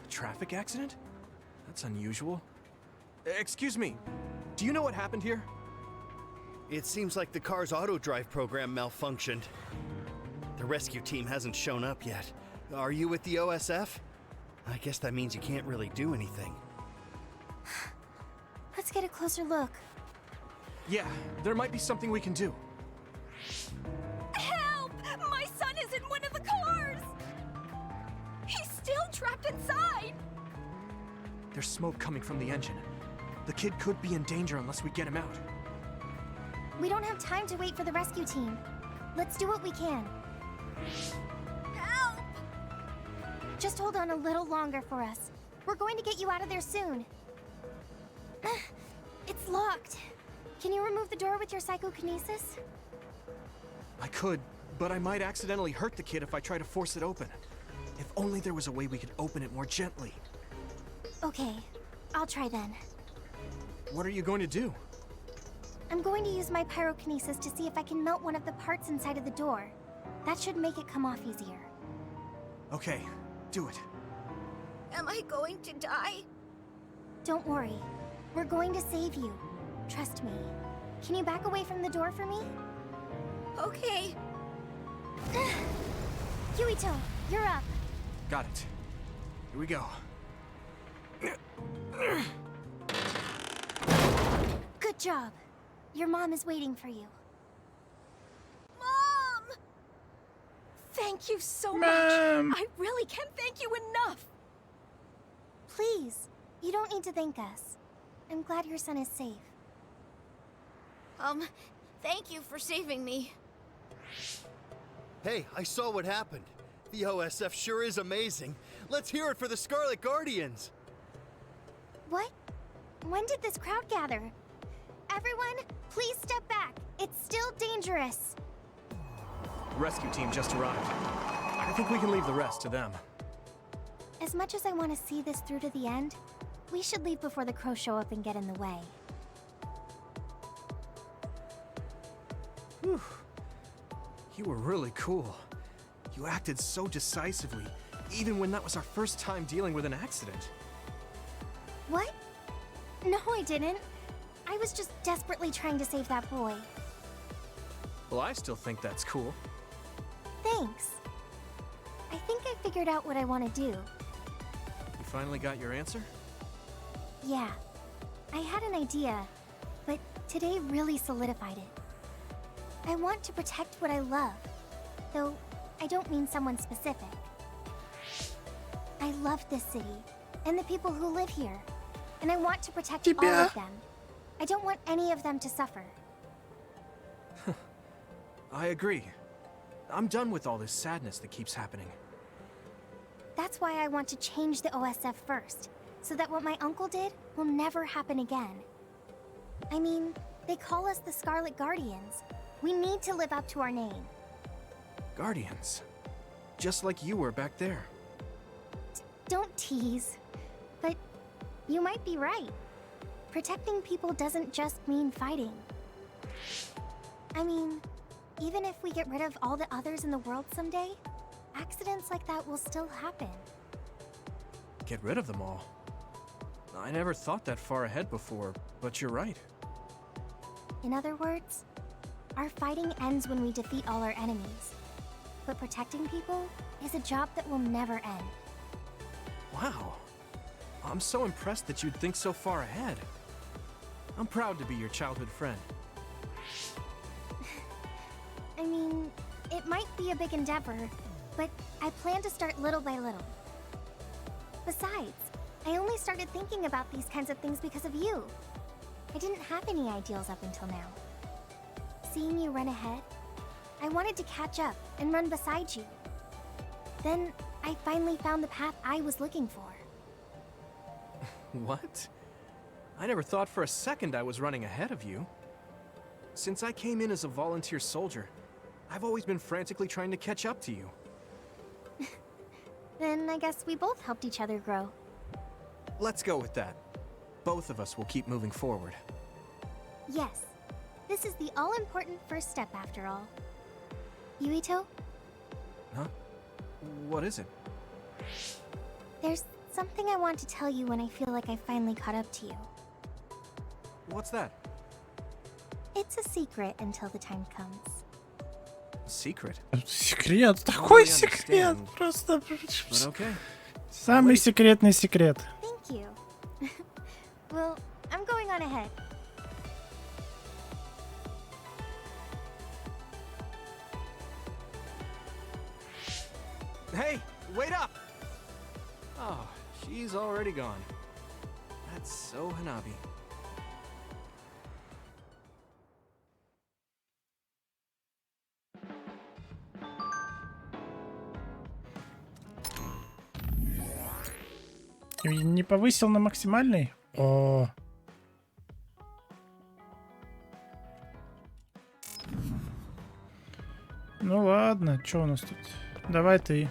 A traffic accident? That's unusual. Excuse me, do you know what happened here? It seems like the car's auto-drive program malfunctioned. The rescue team hasn't shown up yet. Are you with the OSF? I guess that means you can't really do anything. Let's get a closer look. Yeah, there might be something we can do. Help! My son is in one of the cars! He's still trapped inside! There's smoke coming from the engine. The kid could be in danger unless we get him out. We don't have time to wait for the rescue team. Let's do what we can. Help! Just hold on a little longer for us. We're going to get you out of there soon. It's locked. Can you remove the door with your psychokinesis? I could, but I might accidentally hurt the kid if I try to force it open. If only there was a way we could open it more gently. Okay, I'll try then. What are you going to do? I'm going to use my pyrokinesis to see if I can melt one of the parts inside of the door. That should make it come off easier. Okay, do it. Am I going to die? Don't worry. We're going to save you. Trust me. Can you back away from the door for me? Okay. Yuito, you're up. Got it. Here we go. Good job. Your mom is waiting for you. Mom! Thank you so much. I really can't thank you enough. Please, you don't need to thank us. I'm glad your son is safe. Thank you for saving me. Hey, I saw what happened. The OSF sure is amazing. Let's hear it for the Scarlet Guardians. What? When did this crowd gather? Everyone, please step back. It's still dangerous. Rescue team just arrived. I think we can leave the rest to them. As much as I want to see this through to the end, we should leave before the crows show up and get in the way. Whew. You were really cool. You acted so decisively, even when that was our first time dealing with an accident. What? No, I didn't. I was just desperately trying to save that boy. Well, I still think that's cool. Thanks. I think I figured out what I want to do. You finally got your answer? Yeah. I had an idea, but today really solidified it. I want to protect what I love, though I don't mean someone specific. I love this city, and the people who live here, and I want to protect all of them. I don't want any of them to suffer. I agree. I'm done with all this sadness that keeps happening. That's why I want to change the OSF first, so that what my uncle did will never happen again. I mean, they call us the Scarlet Guardians. We need to live up to our name. Guardians? Just like you were back there. Don't tease. But you might be right. Protecting people doesn't just mean fighting. I mean, even if we get rid of all the others in the world someday, accidents like that will still happen. Get rid of them all? I never thought that far ahead before, but you're right. In other words, our fighting ends when we defeat all our enemies. But protecting people is a job that will never end. Wow. I'm so impressed that you'd think so far ahead. I'm proud to be your childhood friend. I mean, it might be a big endeavor, but I plan to start little by little. Besides, I only started thinking about these kinds of things because of you. I didn't have any ideals up until now. Seeing you run ahead, I wanted to catch up and run beside you. Then, I finally found the path I was looking for. What? I never thought for a second I was running ahead of you. Since I came in as a volunteer soldier, I've always been frantically trying to catch up to you. Then I guess we both helped each other grow. Let's go with that. Both of us will keep moving forward. Yes. This is the all-important first step after all. Yuito? Huh? What is it? There's something I want to tell you when I feel like I finally caught up to you. What's that? It's a secret until the time comes. Secret? Секрет? Такой секрет! Просто... Самый секретный секрет. Thank you. Well, I'm going on ahead. Hey, wait up! Oh, she's already gone. That's so Hanabi. И не повысил на максимальный? О. Ну ладно, что у нас тут? Давай ты.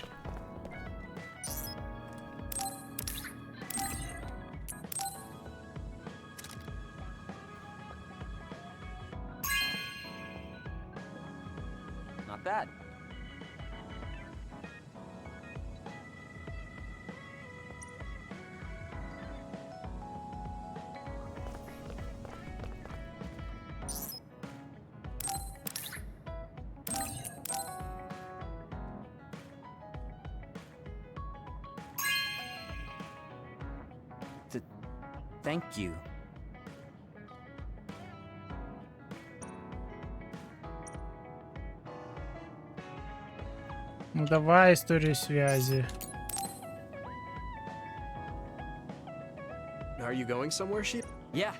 Not bad. Thank you. Ну давай историю связи. Are you going somewhere, Sheep? Yeah.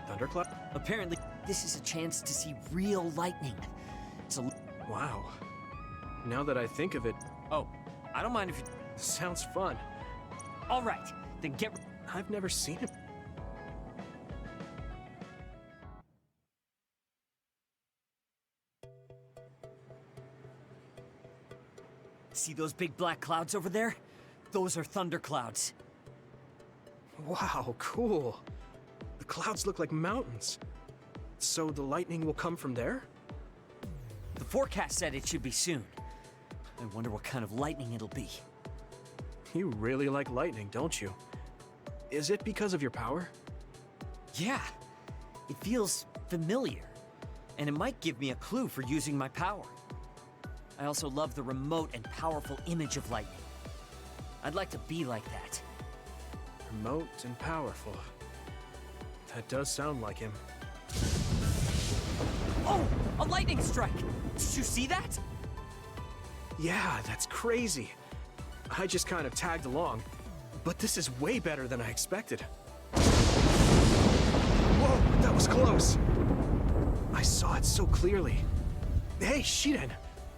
Thunderclap? Apparently, this is a chance to see real lightning. It's a... Wow. Now that I think of it... Oh, I don't mind if you... Sounds fun. All right, then get... I've never seen it. See those big black clouds over there? Those are thunderclouds. Wow, cool. The clouds look like mountains. So the lightning will come from there? The forecast said it should be soon. I wonder what kind of lightning it'll be. You really like lightning, don't you? Is it because of your power? Yeah. It feels familiar. And it might give me a clue for using my power. I also love the remote and powerful image of lightning. I'd like to be like that. Remote and powerful. That does sound like him. Oh! A lightning strike! Did you see that? Yeah, that's crazy. I just kind of tagged along. But this is way better than I expected. Whoa, that was close. I saw it so clearly. Hey, Shiden!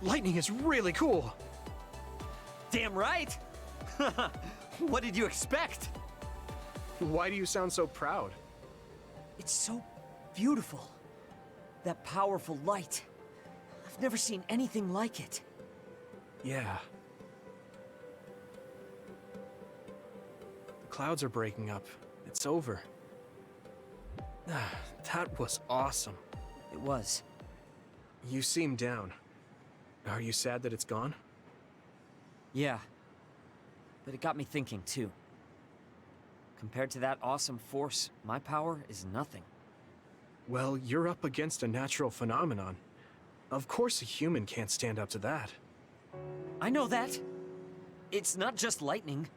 Lightning is really cool! Damn right! What did you expect? Why do you sound so proud? It's so beautiful. That powerful light. I've never seen anything like it. Yeah. The clouds are breaking up. It's over. That was awesome. It was. You seem down. Are you sad that it's gone? Yeah. But it got me thinking, too. Compared to that awesome force, my power is nothing. Well, you're up against a natural phenomenon. Of course a human can't stand up to that. I know that. It's not just lightning.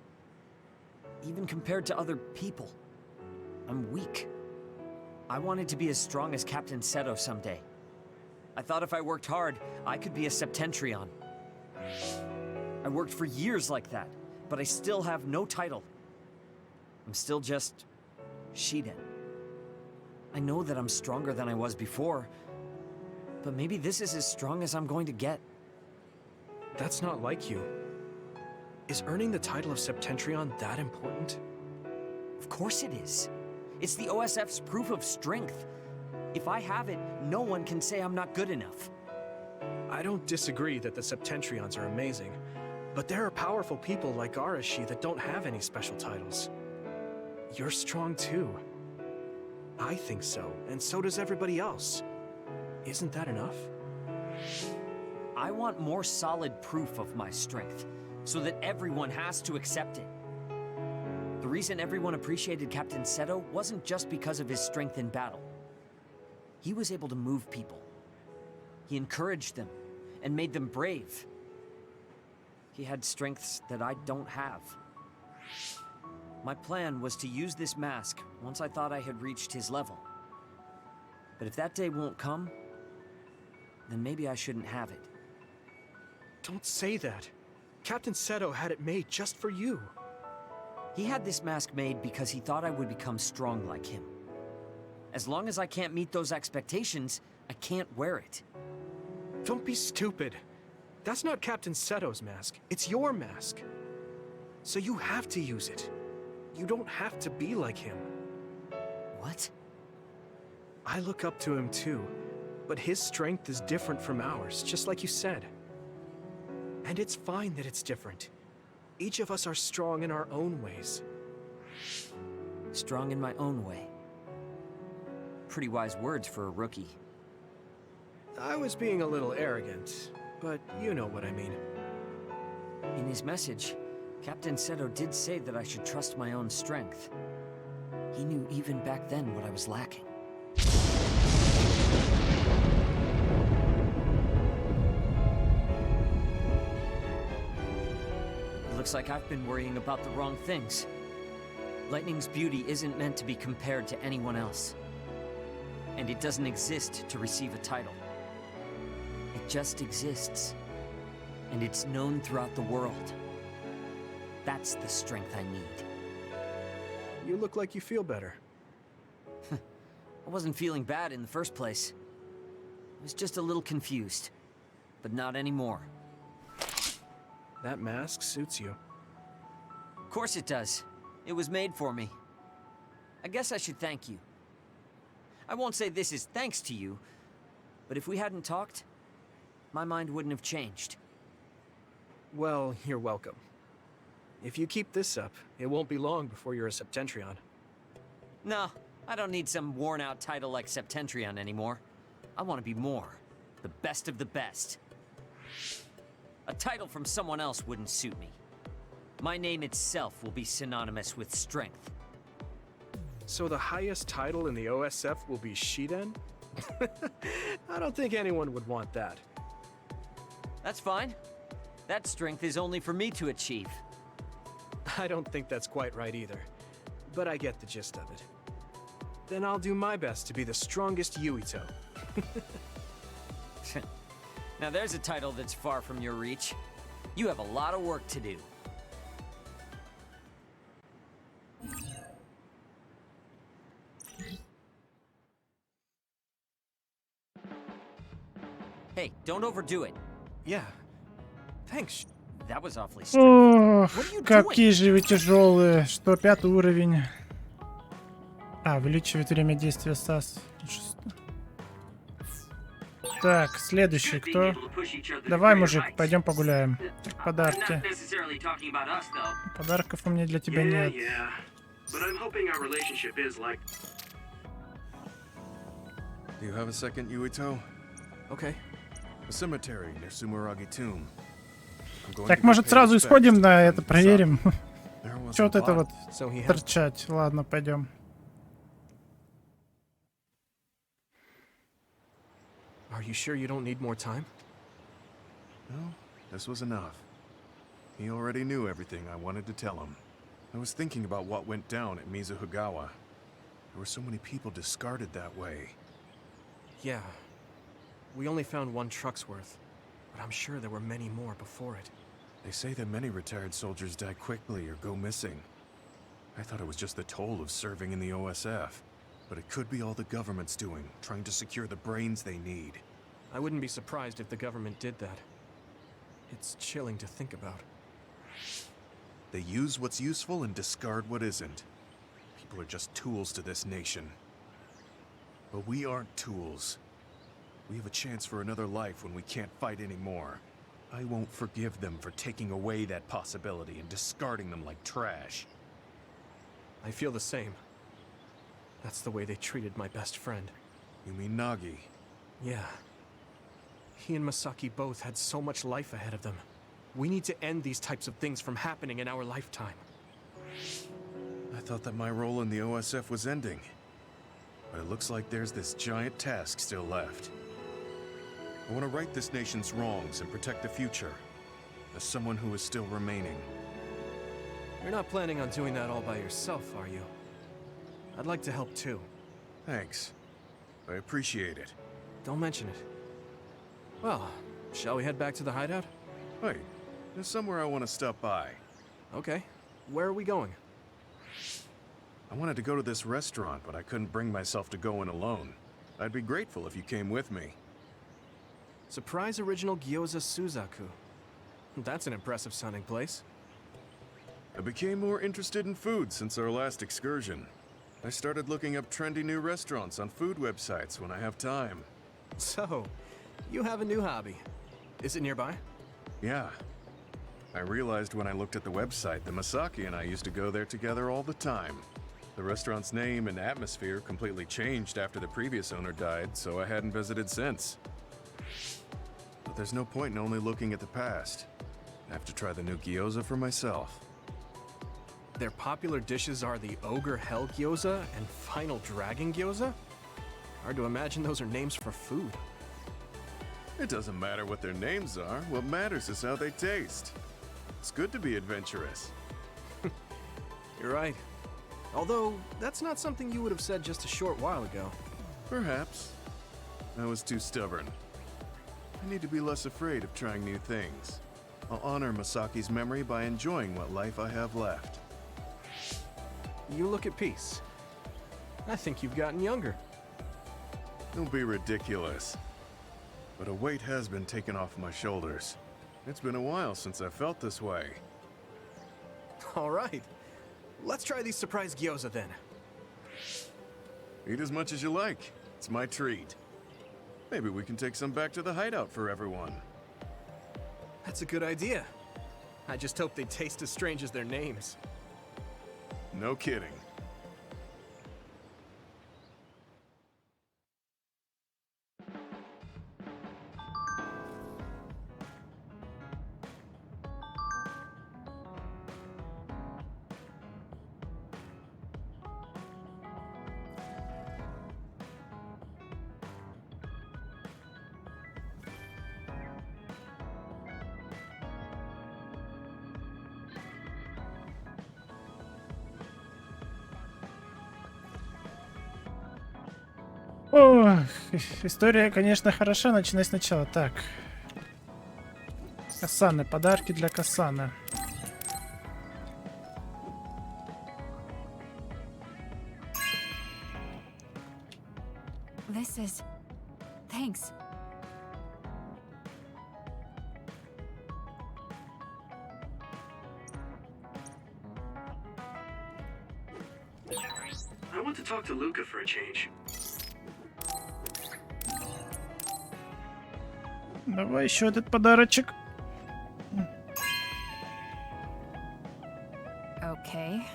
Even compared to other people, I'm weak. I wanted to be as strong as Captain Seto someday. I thought if I worked hard, I could be a Septentrion. I worked for years like that, but I still have no title. I'm still just... Shiden. I know that I'm stronger than I was before, but maybe this is as strong as I'm going to get. That's not like you. Is earning the title of Septentrion that important? Of course it is. It's the OSF's proof of strength. If I have it, no one can say I'm not good enough. I don't disagree that the Septentrions are amazing, but there are powerful people like Arashi that don't have any special titles. You're strong too. I think so, and so does everybody else. Isn't that enough? I want more solid proof of my strength, so that everyone has to accept it. The reason everyone appreciated Captain Seto wasn't just because of his strength in battle. He was able to move people. He encouraged them, and made them brave. He had strengths that I don't have. My plan was to use this mask once I thought I had reached his level. But if that day won't come, then maybe I shouldn't have it. Don't say that. Captain Seto had it made just for you. He had this mask made because he thought I would become strong like him. As long as I can't meet those expectations, I can't wear it. Don't be stupid. That's not Captain Seto's mask. It's your mask. So you have to use it. You don't have to be like him. What? I look up to him too, but his strength is different from ours, just like you said. And it's fine that it's different. Each of us are strong in our own ways. Strong in my own way. Pretty wise words for a rookie. I was being a little arrogant, but you know what I mean. In his message, Captain Seto did say that I should trust my own strength. He knew even back then what I was lacking. It looks like I've been worrying about the wrong things. Lightning's beauty isn't meant to be compared to anyone else. And it doesn't exist to receive a title. It just exists. And it's known throughout the world. That's the strength I need. You look like you feel better. I wasn't feeling bad in the first place. I was just a little confused. But not anymore. That mask suits you. Of course it does. It was made for me. I guess I should thank you. I won't say this is thanks to you, but if we hadn't talked, my mind wouldn't have changed. Well, you're welcome. If you keep this up, it won't be long before you're a Septentrion. No, I don't need some worn-out title like Septentrion anymore. I want to be more. The best of the best. A title from someone else wouldn't suit me. My name itself will be synonymous with strength. So the highest title in the OSF will be Shiden? I don't think anyone would want that. That's fine. That strength is only for me to achieve. I don't think that's quite right either, but I get the gist of it. Then I'll do my best to be the strongest Yuito. Now there's a title that's far from your reach. You have a lot of work to do. Hey, don't overdo it. Yeah. Thanks. That was awfully Ох, какие же вы тяжелые. Что, 5-й уровень? А, увеличивает время действия САС. Так, следующий кто? Давай, мужик, пойдем погуляем. Так, подарки. Подарков у меня для тебя нет. Do you have a second, Yuito? Okay. A cemetery near Sumeragi tomb. Так, может, сразу исходим на это, проверим. Чё вот это вот торчать? Ладно, пойдем. Are you sure you don't need more time? No, this was enough. He already knew everything I wanted to tell him. I was thinking about what went down at Mizuhigawa. There were so many people discarded that way. Yeah. We only found one truck's worth, but I'm sure there were many more before it. They say that many retired soldiers die quickly or go missing. I thought it was just the toll of serving in the OSF. But it could be all the government's doing, trying to secure the brains they need. I wouldn't be surprised if the government did that. It's chilling to think about. They use what's useful and discard what isn't. People are just tools to this nation. But we aren't tools. We have a chance for another life when we can't fight anymore. I won't forgive them for taking away that possibility and discarding them like trash. I feel the same. That's the way they treated my best friend. You mean Nagi? Yeah. He and Masaki both had so much life ahead of them. We need to end these types of things from happening in our lifetime. I thought that my role in the OSF was ending. But it looks like there's this giant task still left. I want to right this nation's wrongs and protect the future. As someone who is still remaining. You're not planning on doing that all by yourself, are you? I'd like to help too. Thanks. I appreciate it. Don't mention it. Well, shall we head back to the hideout? Wait, There's somewhere I want to stop by. Okay. Where are we going? I wanted to go to this restaurant, but I couldn't bring myself to go in alone. I'd be grateful if you came with me. Surprise original gyoza Suzaku. That's an impressive sounding place. I became more interested in food since our last excursion. I started looking up trendy new restaurants on food websites when I have time. So, you have a new hobby. Is it nearby? Yeah. I realized when I looked at the website that Masaki and I used to go there together all the time. The restaurant's name and atmosphere completely changed after the previous owner died, so I hadn't visited since. But there's no point in only looking at the past. I have to try the new gyoza for myself. Their popular dishes are the Ogre Hell Gyoza and Final Dragon Gyoza? Hard to imagine those are names for food. It doesn't matter what their names are. What matters is how they taste. It's good to be adventurous. You're right. Although, that's not something you would have said just a short while ago. Perhaps. I was too stubborn. I need to be less afraid of trying new things. I'll honor Masaki's memory by enjoying what life I have left. You look at peace. I think you've gotten younger. Don't be ridiculous. But a weight has been taken off my shoulders. It's been a while since I felt this way. All right. Let's try these surprise gyoza then. Eat as much as you like. It's my treat. Maybe we can take some back to the hideout for everyone. That's a good idea. I just hope they taste as strange as their names. No kidding. О, история, конечно, хороша, начинай сначала. Так. Касанэ, подарки для Касанэ. This is... Thanks. I want to talk to Luca for a change. Давай еще этот подарочек. Okay.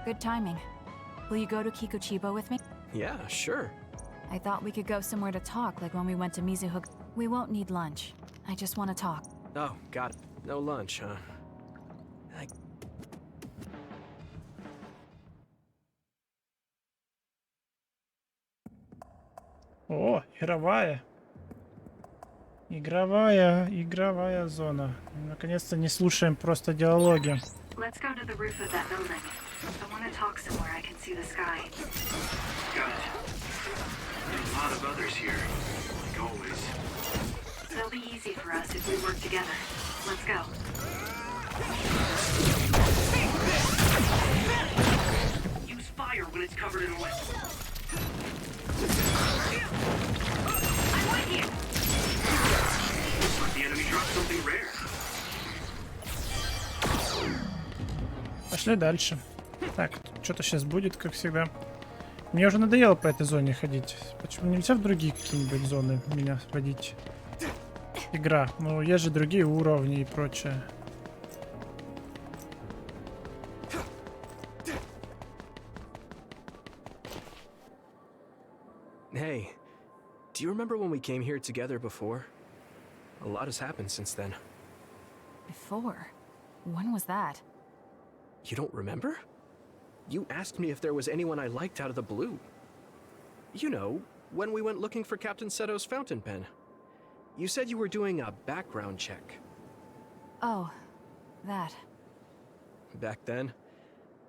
Good timing. Will you go to Kikuchiba with me? Yeah, sure. I thought we could go somewhere to talk, like when we went to Mizuho. We won't need lunch. I just want to talk. Oh, got it. No lunch, huh? О, игровая. Игровая зона. Наконец-то не слушаем просто диалоги. Let's go to the roof of that building. I want to talk somewhere I can see the sky. Got it. There's a lot of others here, like always. It'll be easy for us if we work together. Let's go. Use fire when it's covered in oil. I'm with you. Looks like the enemy dropped something rare. Пошли дальше. Так, что-то сейчас будет, как всегда. Мне уже надоело по этой зоне ходить. Почему нельзя в другие какие-нибудь зоны меня водить? Игра. Ну, есть же другие уровни и прочее. Hey, do you remember when we came here together before? A lot has happened since then. Before? When was that? You don't remember? You asked me if there was anyone I liked out of the blue. You know, when we went looking for Captain Seto's fountain pen. You said you were doing a background check. Oh, that. Back then,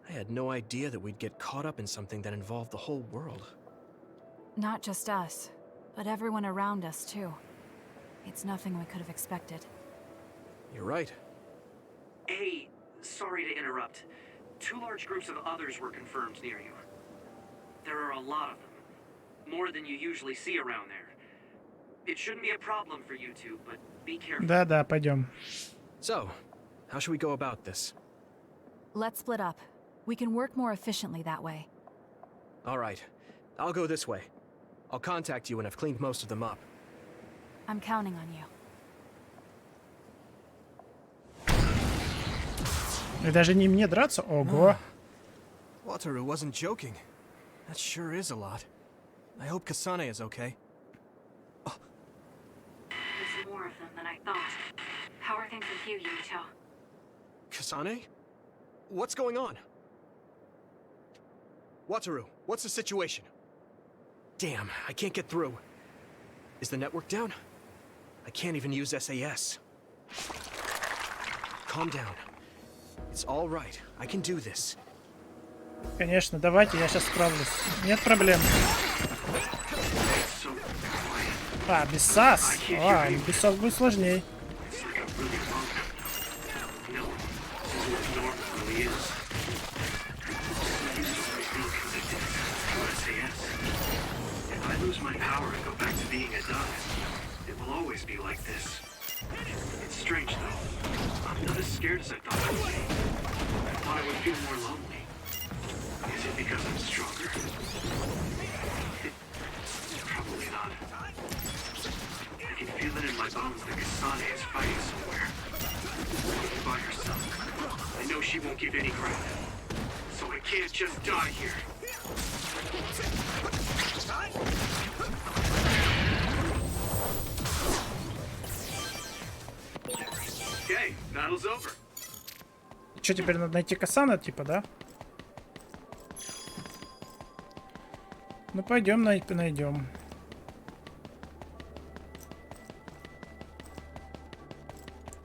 I had no idea that we'd get caught up in something that involved the whole world. Not just us, but everyone around us, too. It's nothing we could have expected. You're right. Hey, sorry to interrupt. 2 large groups of others were confirmed near you. There are a lot of them. More than you usually see around there. It shouldn't be a problem for you two, but be careful. Да, пойдем. So, how should we go about this? Let's split up. We can work more efficiently that way. All right. I'll go this way. I'll contact you when I've cleaned most of them up. I'm counting on you. И даже не мне драться? Ого. Wataru wasn't joking. That sure is a lot. I hope Kasane is okay. There's more of them than I thought. How are things with you, Yuito? Kasane? What's going on? Wataru, what's the situation? Damn, I can't get through. Is the network down? I can't even use SAS. Calm down. It's all right. I can do this. Конечно, давайте, я сейчас справлюсь. Нет проблем. А, без САС? А, без САС будет сложней. Lose my power and go back to being a dog. It will always be like this. It's strange though. I'm not as scared as I thought I would be. I thought I would feel more lonely. Is it because I'm stronger? Probably not. I can feel it in my bones that Kasane is fighting somewhere. By herself. I know she won't give any ground. So I can't just die here. Okay, battle's over. Что, теперь надо найти Касана, типа, да? Ну, пойдем найдем.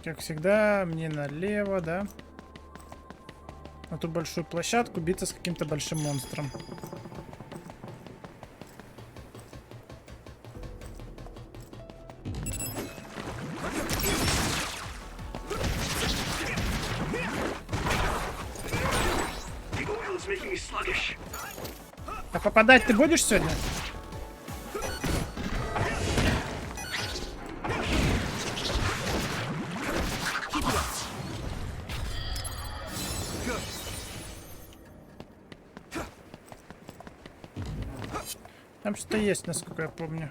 Как всегда, мне налево, да? На ту большую площадку биться с каким-то большим монстром. А попадать ты будешь сегодня? Там что-то есть, насколько я помню.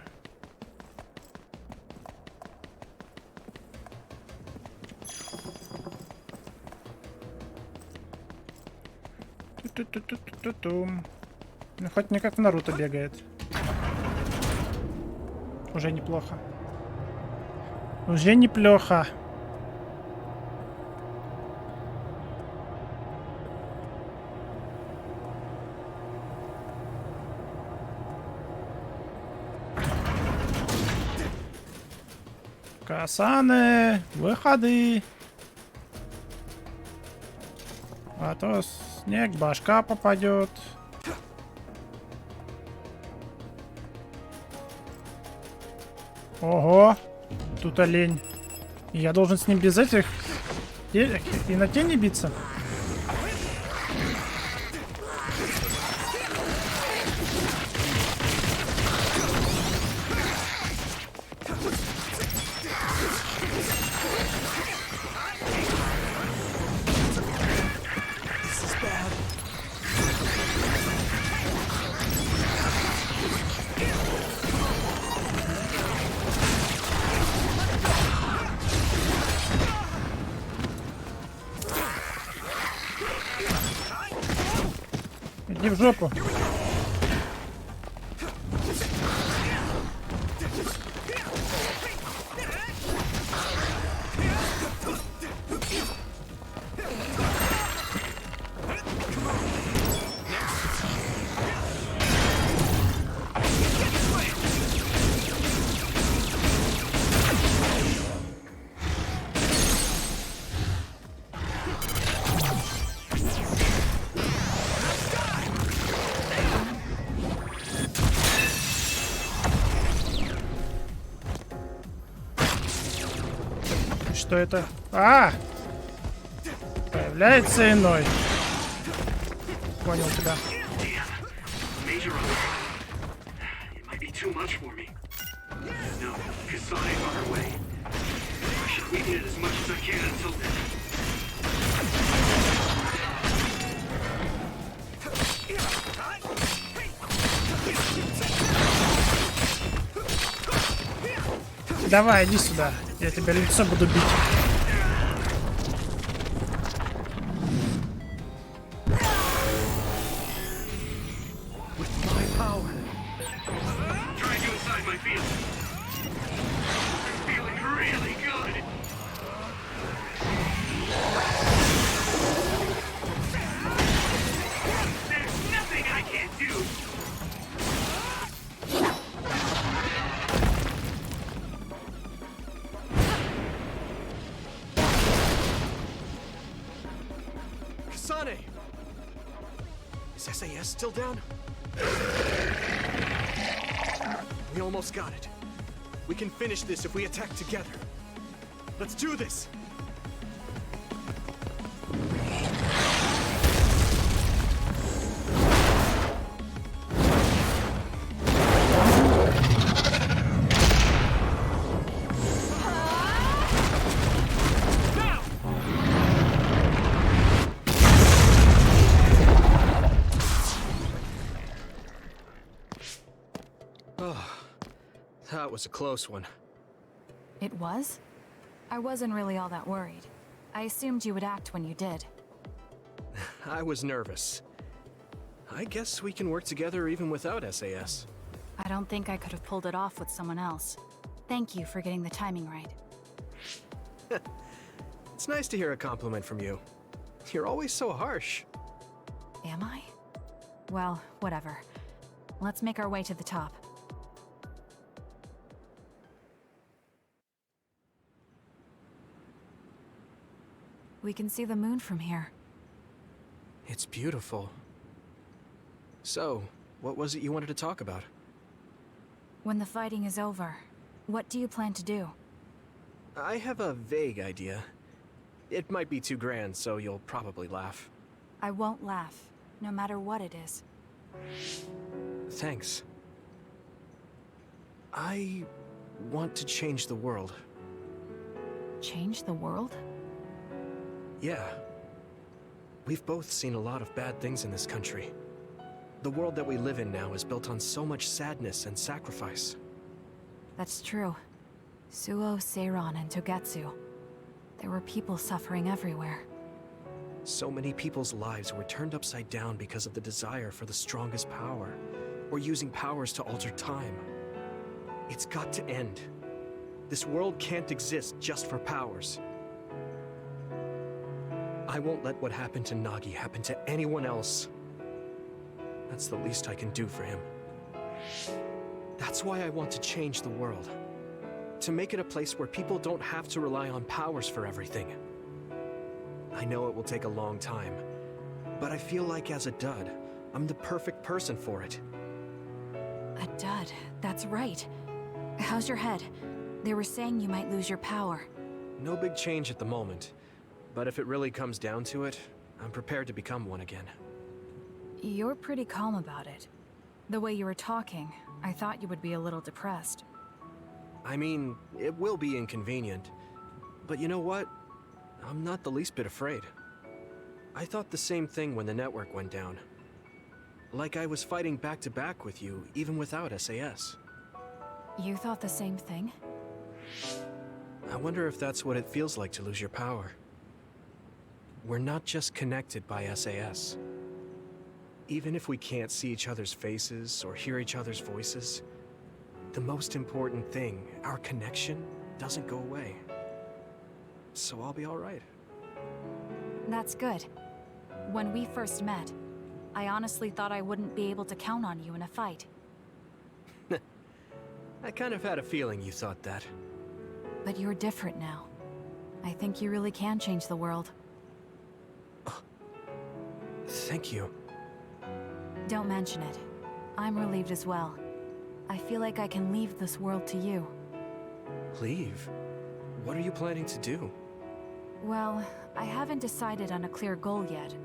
Ту-ту-ту-ту-ту-тум. Ну, хоть не как в Наруто бегает. Уже неплохо. Уже неплохо. Касане, выходи. А то снег башка попадет. Ого, тут олень. И я должен с ним без этих и на тени биться. Иди в жопу. Что это? Появляется иной. Понял тебя. Too much for me. No, Kasane on her way. I should weaken it as much as I can until then. Давай, иди сюда. Я тебя лицо буду бить. Kасane! Is SAS still down? We almost got it. We can finish this if we attack together. Let's do this! That was a close one. It was? I wasn't really all that worried. I assumed you would act when you did. I was nervous. I guess we can work together even without SAS. I don't think I could have pulled it off with someone else. Thank you for getting the timing right. It's nice to hear a compliment from you. You're always so harsh. Am I? Well, whatever. Let's make our way to the top. We can see the moon from here. It's beautiful. So, what was it you wanted to talk about? When the fighting is over, what do you plan to do? I have a vague idea. It might be too grand, so you'll probably laugh. I won't laugh, no matter what it is. Thanks. I want to change the world. Change the world? Yeah. We've both seen a lot of bad things in this country. The world that we live in now is built on so much sadness and sacrifice. That's true. Suo, Seiran, and Togetsu. There were people suffering everywhere. So many people's lives were turned upside down because of the desire for the strongest power, or using powers to alter time. It's got to end. This world can't exist just for powers. I won't let what happened to Nagi happen to anyone else. That's the least I can do for him. That's why I want to change the world. To make it a place where people don't have to rely on powers for everything. I know it will take a long time, but I feel like as a dud, I'm the perfect person for it. A dud, that's right. How's your head? They were saying you might lose your power. No big change at the moment. But if it really comes down to it, I'm prepared to become one again. You're pretty calm about it. The way you were talking, I thought you would be a little depressed. I mean, it will be inconvenient. But you know what? I'm not the least bit afraid. I thought the same thing when the network went down. Like I was fighting back-to-back with you, even without SAS. You thought the same thing? I wonder if that's what it feels like to lose your power. We're not just connected by SAS. Even if we can't see each other's faces or hear each other's voices, the most important thing, our connection, doesn't go away. So I'll be all right. That's good. When we first met, I honestly thought I wouldn't be able to count on you in a fight. I kind of had a feeling you thought that. But you're different now. I think you really can change the world. Thank you. Don't mention it. I'm relieved as well. I feel like I can leave this world to you. Leave? What are you planning to do? Well, I haven't decided on a clear goal yet,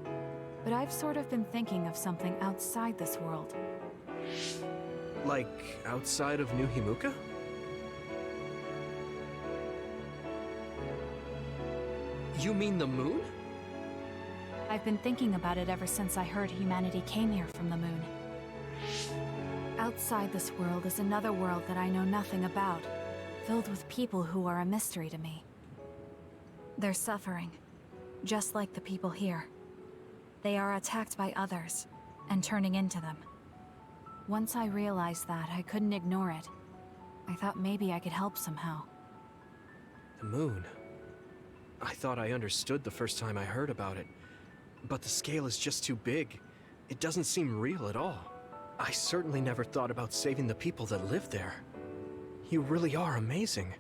but I've sort of been thinking of something outside this world. Like, outside of New Himuka? You mean the moon? I've been thinking about it ever since I heard humanity came here from the moon. Outside this world is another world that I know nothing about, filled with people who are a mystery to me. They're suffering, just like the people here. They are attacked by others, and turning into them. Once I realized that, I couldn't ignore it. I thought maybe I could help somehow. The moon? I thought I understood the first time I heard about it. But the scale is just too big. It doesn't seem real at all. I certainly never thought about saving the people that live there. You really are amazing.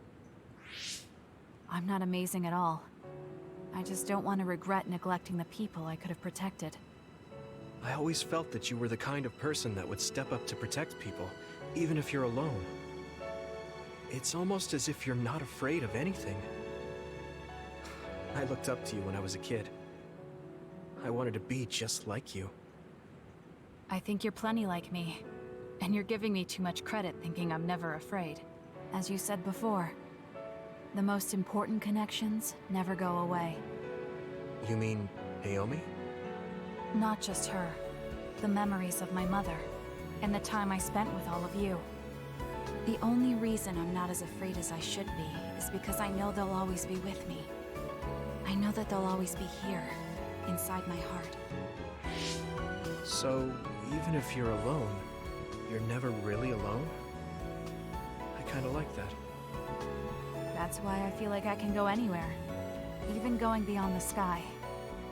I'm not amazing at all. I just don't want to regret neglecting the people I could have protected. I always felt that you were the kind of person that would step up to protect people, even if you're alone. It's almost as if you're not afraid of anything. I looked up to you when I was a kid. I wanted to be just like you. I think you're plenty like me, and you're giving me too much credit thinking I'm never afraid. As you said before, the most important connections never go away. You mean Naomi? Not just her. The memories of my mother, and the time I spent with all of you. The only reason I'm not as afraid as I should be is because I know they'll always be with me. I know that they'll always be here, inside my heart. So, even if you're alone, you're never really alone? I kinda like that. That's why I feel like I can go anywhere, even going beyond the sky.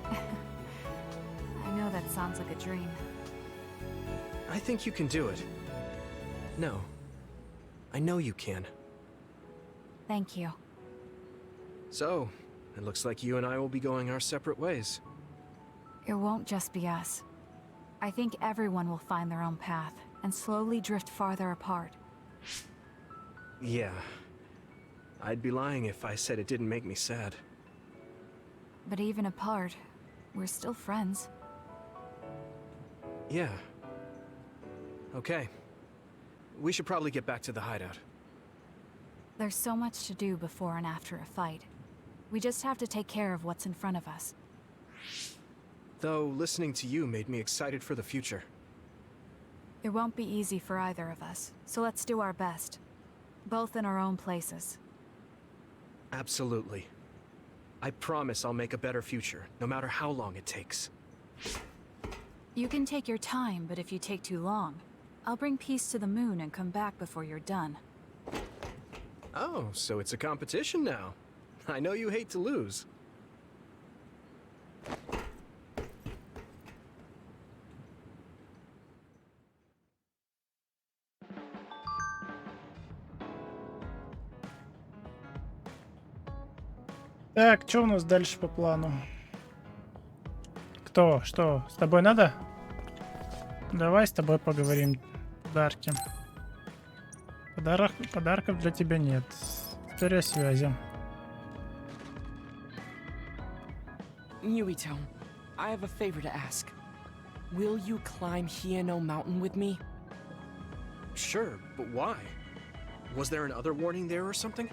I know that sounds like a dream. I think you can do it. No. I know you can. Thank you. So, it looks like you and I will be going our separate ways. It won't just be us. I think everyone will find their own path and slowly drift farther apart. Yeah. I'd be lying if I said it didn't make me sad. But even apart, we're still friends. Yeah. Okay. We should probably get back to the hideout. There's so much to do before and after a fight. We just have to take care of what's in front of us. Though, listening to you made me excited for the future. It won't be easy for either of us, so let's do our best. Both in our own places. Absolutely. I promise I'll make a better future, no matter how long it takes. You can take your time, but if you take too long, I'll bring peace to the moon and come back before you're done. Oh, so it's a competition now. I know you hate to lose. Так, что у нас дальше по плану? Кто? Что? С тобой надо? Давай с тобой поговорим. Подарки. Подарков для тебя нет. История связи. Yuito, I have a favor to ask. Will you climb Hieno Mountain with me? Sure, but why? Was there another warning there or something?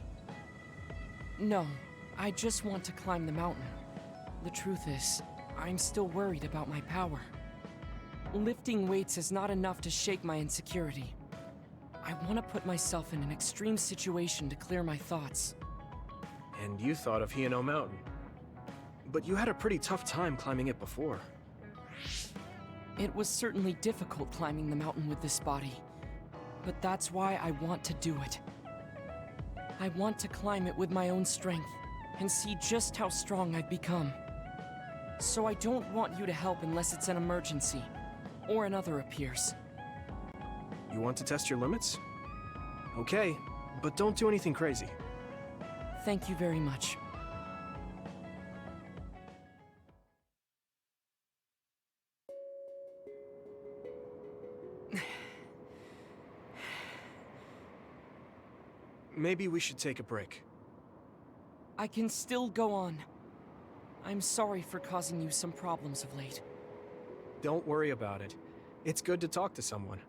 No, I just want to climb the mountain. The truth is, I'm still worried about my power. Lifting weights is not enough to shake my insecurity. I want to put myself in an extreme situation to clear my thoughts. And you thought of Hieno Mountain. But you had a pretty tough time climbing it before. It was certainly difficult climbing the mountain with this body. But that's why I want to do it. I want to climb it with my own strength, and see just how strong I've become. So I don't want you to help unless it's an emergency, or another appears. You want to test your limits? Okay, but don't do anything crazy. Thank you very much. Maybe we should take a break. I can still go on. I'm sorry for causing you some problems of late. Don't worry about it. It's good to talk to someone.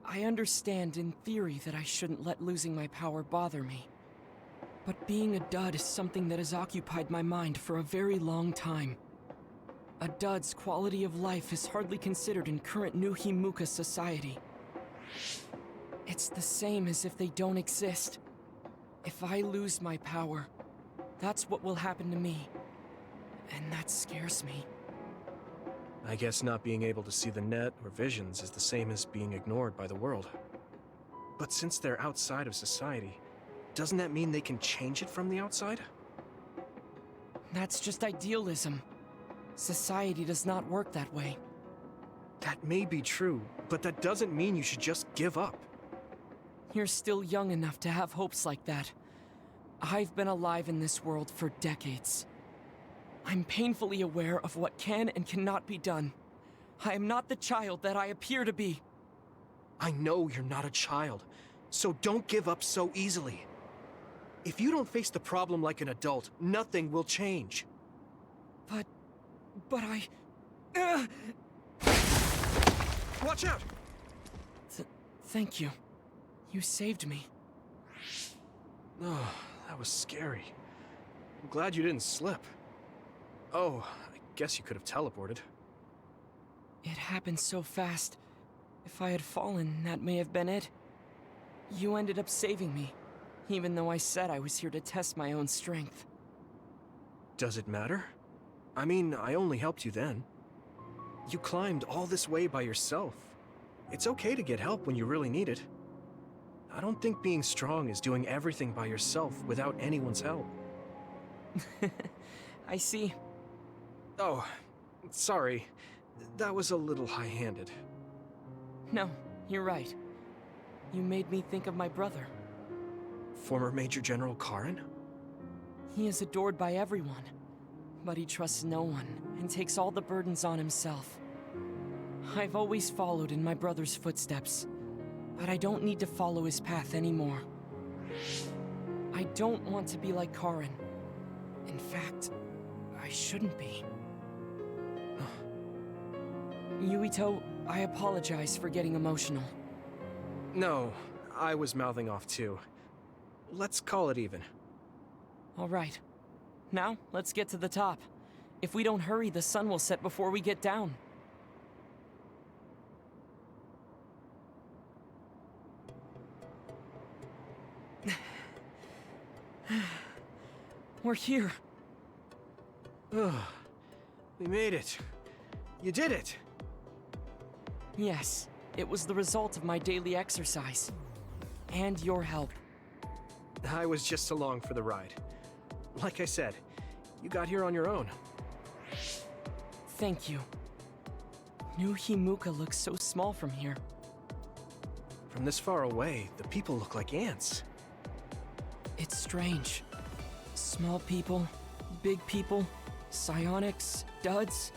I understand in theory that I shouldn't let losing my power bother me. But being a dud is something that has occupied my mind for a very long time. A dud's quality of life is hardly considered in current New Himuka society. It's the same as if they don't exist. If I lose my power, that's what will happen to me. And that scares me. I guess not being able to see the net or visions is the same as being ignored by the world. But since they're outside of society, doesn't that mean they can change it from the outside? That's just idealism. Society does not work that way. That may be true, but that doesn't mean you should just give up. You're still young enough to have hopes like that. I've been alive in this world for decades. I'm painfully aware of what can and cannot be done. I am not the child that I appear to be. I know you're not a child, so don't give up so easily. If you don't face the problem like an adult, nothing will change. But I... Watch out! Thank you. You saved me. Oh, that was scary. I'm glad you didn't slip. Oh, I guess you could have teleported. It happened so fast. If I had fallen, that may have been it. You ended up saving me, even though I said I was here to test my own strength. Does it matter? I mean, I only helped you then. You climbed all this way by yourself. It's okay to get help when you really need it. I don't think being strong is doing everything by yourself without anyone's help. I see. Oh, sorry. That was a little high-handed. No, you're right. You made me think of my brother. Former Major General Karen? He is adored by everyone, but he trusts no one and takes all the burdens on himself. I've always followed in my brother's footsteps, but I don't need to follow his path anymore. I don't want to be like Karen. In fact, I shouldn't be. Yuito, I apologize for getting emotional. No, I was mouthing off too. Let's call it even. All right. Now, let's get to the top. If we don't hurry, the sun will set before we get down. We're here. We made it. You did it! Yes, it was the result of my daily exercise. And your help. I was just along for the ride. Like I said, you got here on your own. Thank you. New Himuka looks so small from here. From this far away, the people look like ants. It's strange. Small people, big people, psionics, duds.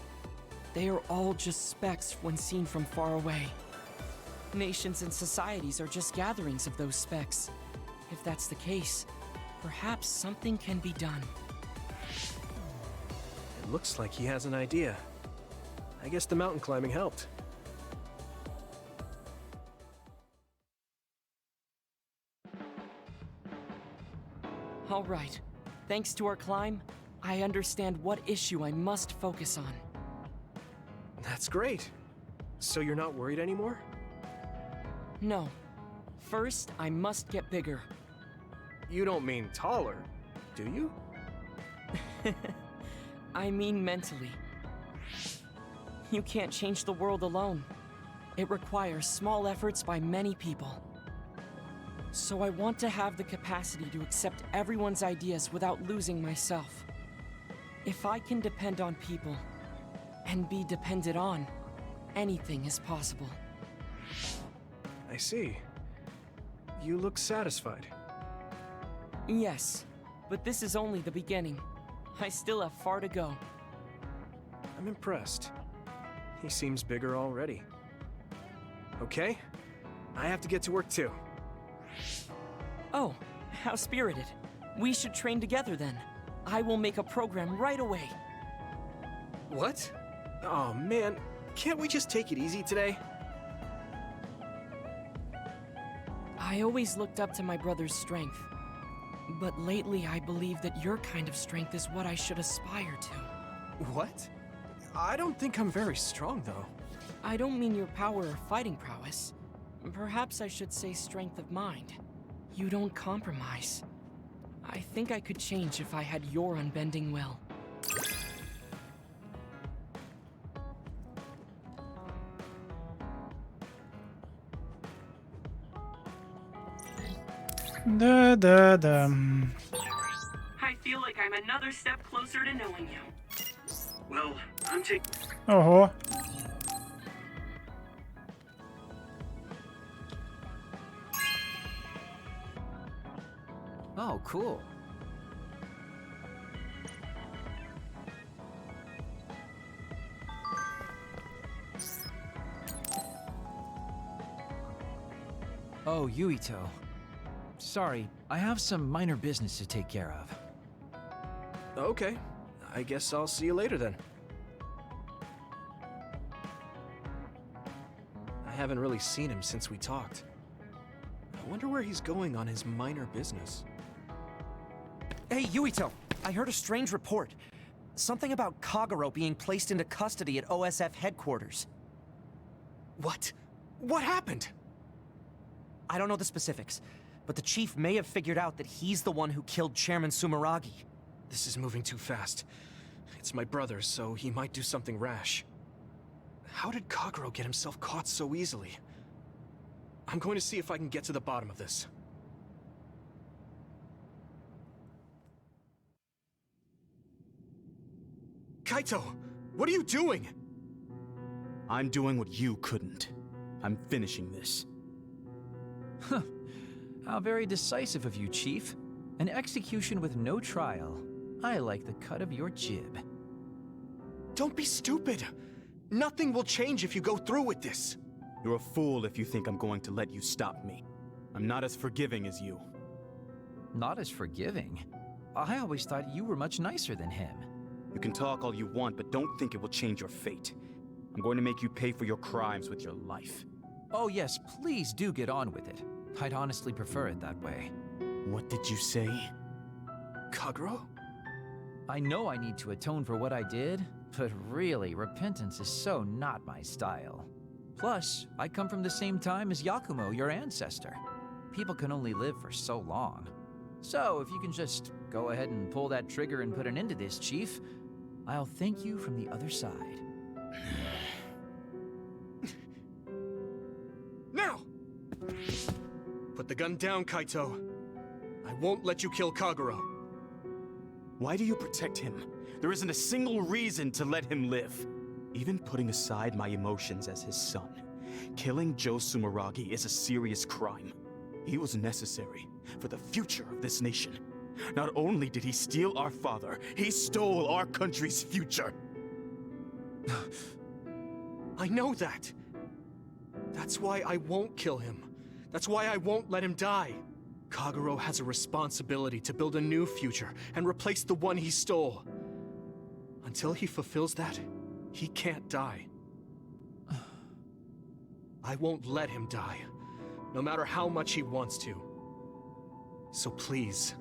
They are all just specks when seen from far away. Nations and societies are just gatherings of those specks. If that's the case, perhaps something can be done. It looks like he has an idea. I guess the mountain climbing helped. All right. Thanks to our climb, I understand what issue I must focus on. That's great. So you're not worried anymore? No. First, I must get bigger. You don't mean taller, do you? I mean mentally. You can't change the world alone. It requires small efforts by many people. So I want to have the capacity to accept everyone's ideas without losing myself. If I can depend on people, and be depended on, anything is possible. I see. You look satisfied. Yes, but this is only the beginning. I still have far to go. I'm impressed. He seems bigger already. Okay, I have to get to work too. Oh, how spirited. We should train together then. I will make a program right away. What? Oh man, can't we just take it easy today? I always looked up to my brother's strength. But lately I believe that your kind of strength is what I should aspire to. What? I don't think I'm very strong though. I don't mean your power or fighting prowess. Perhaps I should say strength of mind. You don't compromise. I think I could change if I had your unbending will. Да. I feel like I'm another step closer to knowing you. Well, I'm taking... Ого. Oh, cool. Oh, Yuito. Sorry, I have some minor business to take care of. Okay, I guess I'll see you later then. I haven't really seen him since we talked. I wonder where he's going on his minor business. Hey, Yuito! I heard a strange report. Something about Kagero being placed into custody at OSF headquarters. What? What happened? I don't know the specifics, but the chief may have figured out that he's the one who killed Chairman Sumeraги. This is moving too fast. It's my brother, so he might do something rash. How did Kagero get himself caught so easily? I'm going to see if I can get to the bottom of this. Kaito! What are you doing? I'm doing what you couldn't. I'm finishing this. Huh. How very decisive of you, Chief. An execution with no trial. I like the cut of your jib. Don't be stupid! Nothing will change if you go through with this. You're a fool if you think I'm going to let you stop me. I'm not as forgiving as you. Not as forgiving? I always thought you were much nicer than him. You can talk all you want, but don't think it will change your fate. I'm going to make you pay for your crimes with your life. Oh yes, please do get on with it. I'd honestly prefer it that way. What did you say? Kagero? I know I need to atone for what I did, but really, repentance is so not my style. Plus, I come from the same time as Yakumo, your ancestor. People can only live for so long. So, if you can just go ahead and pull that trigger and put an end to this, Chief, I'll thank you from the other side. Now! Put the gun down, Kaito. I won't let you kill Kagero. Why do you protect him? There isn't a single reason to let him live. Even putting aside my emotions as his son, killing Joe Sumeragi is a serious crime. He was necessary for the future of this nation. Not only did he steal our father, he stole our country's future. I know that. That's why I won't kill him. That's why I won't let him die. Kagero has a responsibility to build a new future and replace the one he stole. Until he fulfills that, he can't die. I won't let him die, no matter how much he wants to. So please,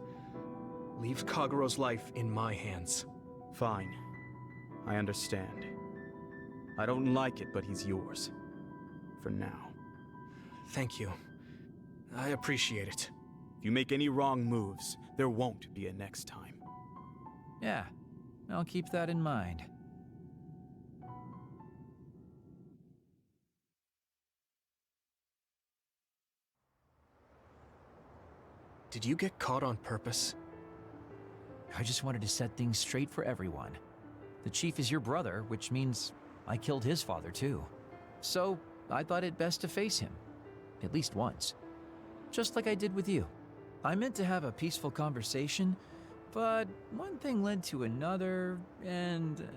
leave Kagero's life in my hands. Fine. I understand. I don't like it, but he's yours. For now. Thank you. I appreciate it. If you make any wrong moves, there won't be a next time. Yeah, I'll keep that in mind. Did you get caught on purpose? I just wanted to set things straight for everyone. The Chief is your brother, which means I killed his father too. So, I thought it best to face him. At least once. Just like I did with you. I meant to have a peaceful conversation, but one thing led to another, and...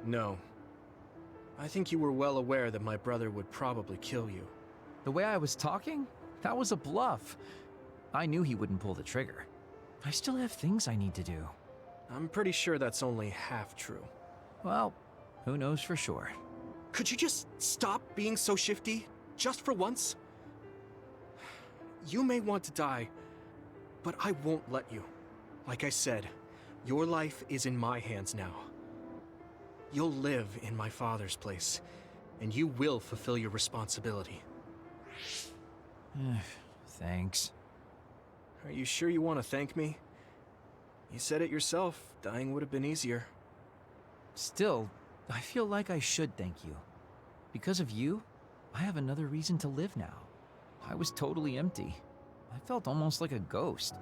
No. I think you were well aware that my brother would probably kill you. The way I was talking? That was a bluff. I knew he wouldn't pull the trigger. I still have things I need to do. I'm pretty sure that's only half true. Well, who knows for sure. Could you just stop being so shifty? Just for once? You may want to die, but I won't let you. Like I said, your life is in my hands now. You'll live in my father's place, and you will fulfill your responsibility. Thanks. Are you sure you want to thank me? You said it yourself, dying would have been easier. Still, I feel like I should thank you. Because of you, I have another reason to live now. I was totally empty. I felt almost like a ghost.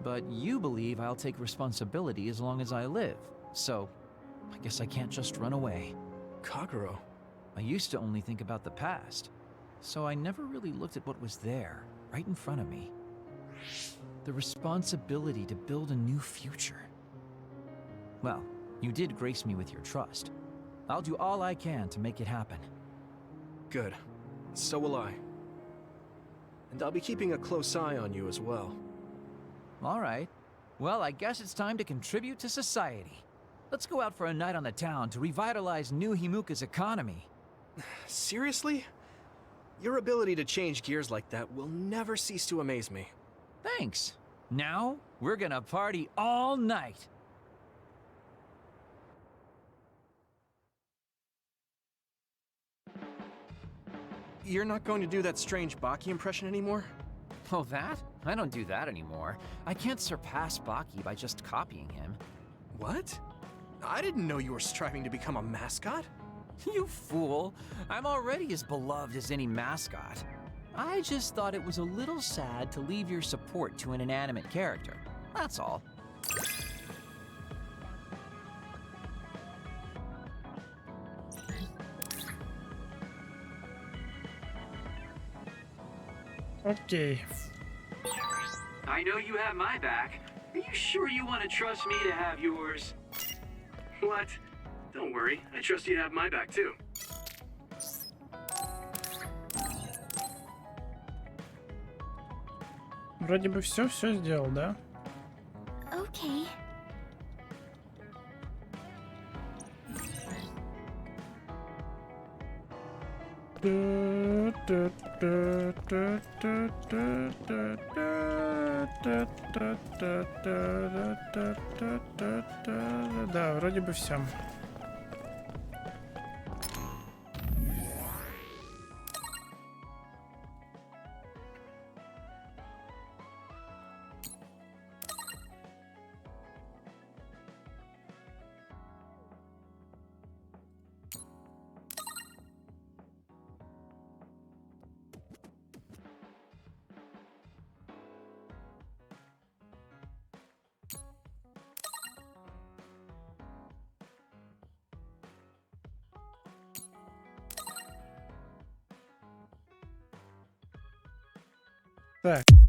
But you believe I'll take responsibility as long as I live, so I guess I can't just run away. Kagero. I used to only think about the past, so I never really looked at what was there, right in front of me. The responsibility to build a new future. Well, you did grace me with your trust. I'll do all I can to make it happen. Good. So will I. And I'll be keeping a close eye on you as well. All right. Well, I guess it's time to contribute to society. Let's go out for a night on the town to revitalize New Himuka's economy. Seriously? Your ability to change gears like that will never cease to amaze me. Thanks. Now, we're gonna party all night. You're not going to do that strange Baki impression anymore? Oh, that? I don't do that anymore. I can't surpass Baki by just copying him. What? I didn't know you were striving to become a mascot. You fool! I'm already as beloved as any mascot. I just thought it was a little sad to leave your support to an inanimate character. That's all. Окей. I know you have my back. Are you sure you want to trust me to have yours? What? Don't worry. I trust you to have my back too. Вроде бы все сделал, да? Okay. Да, вроде бы все. Так.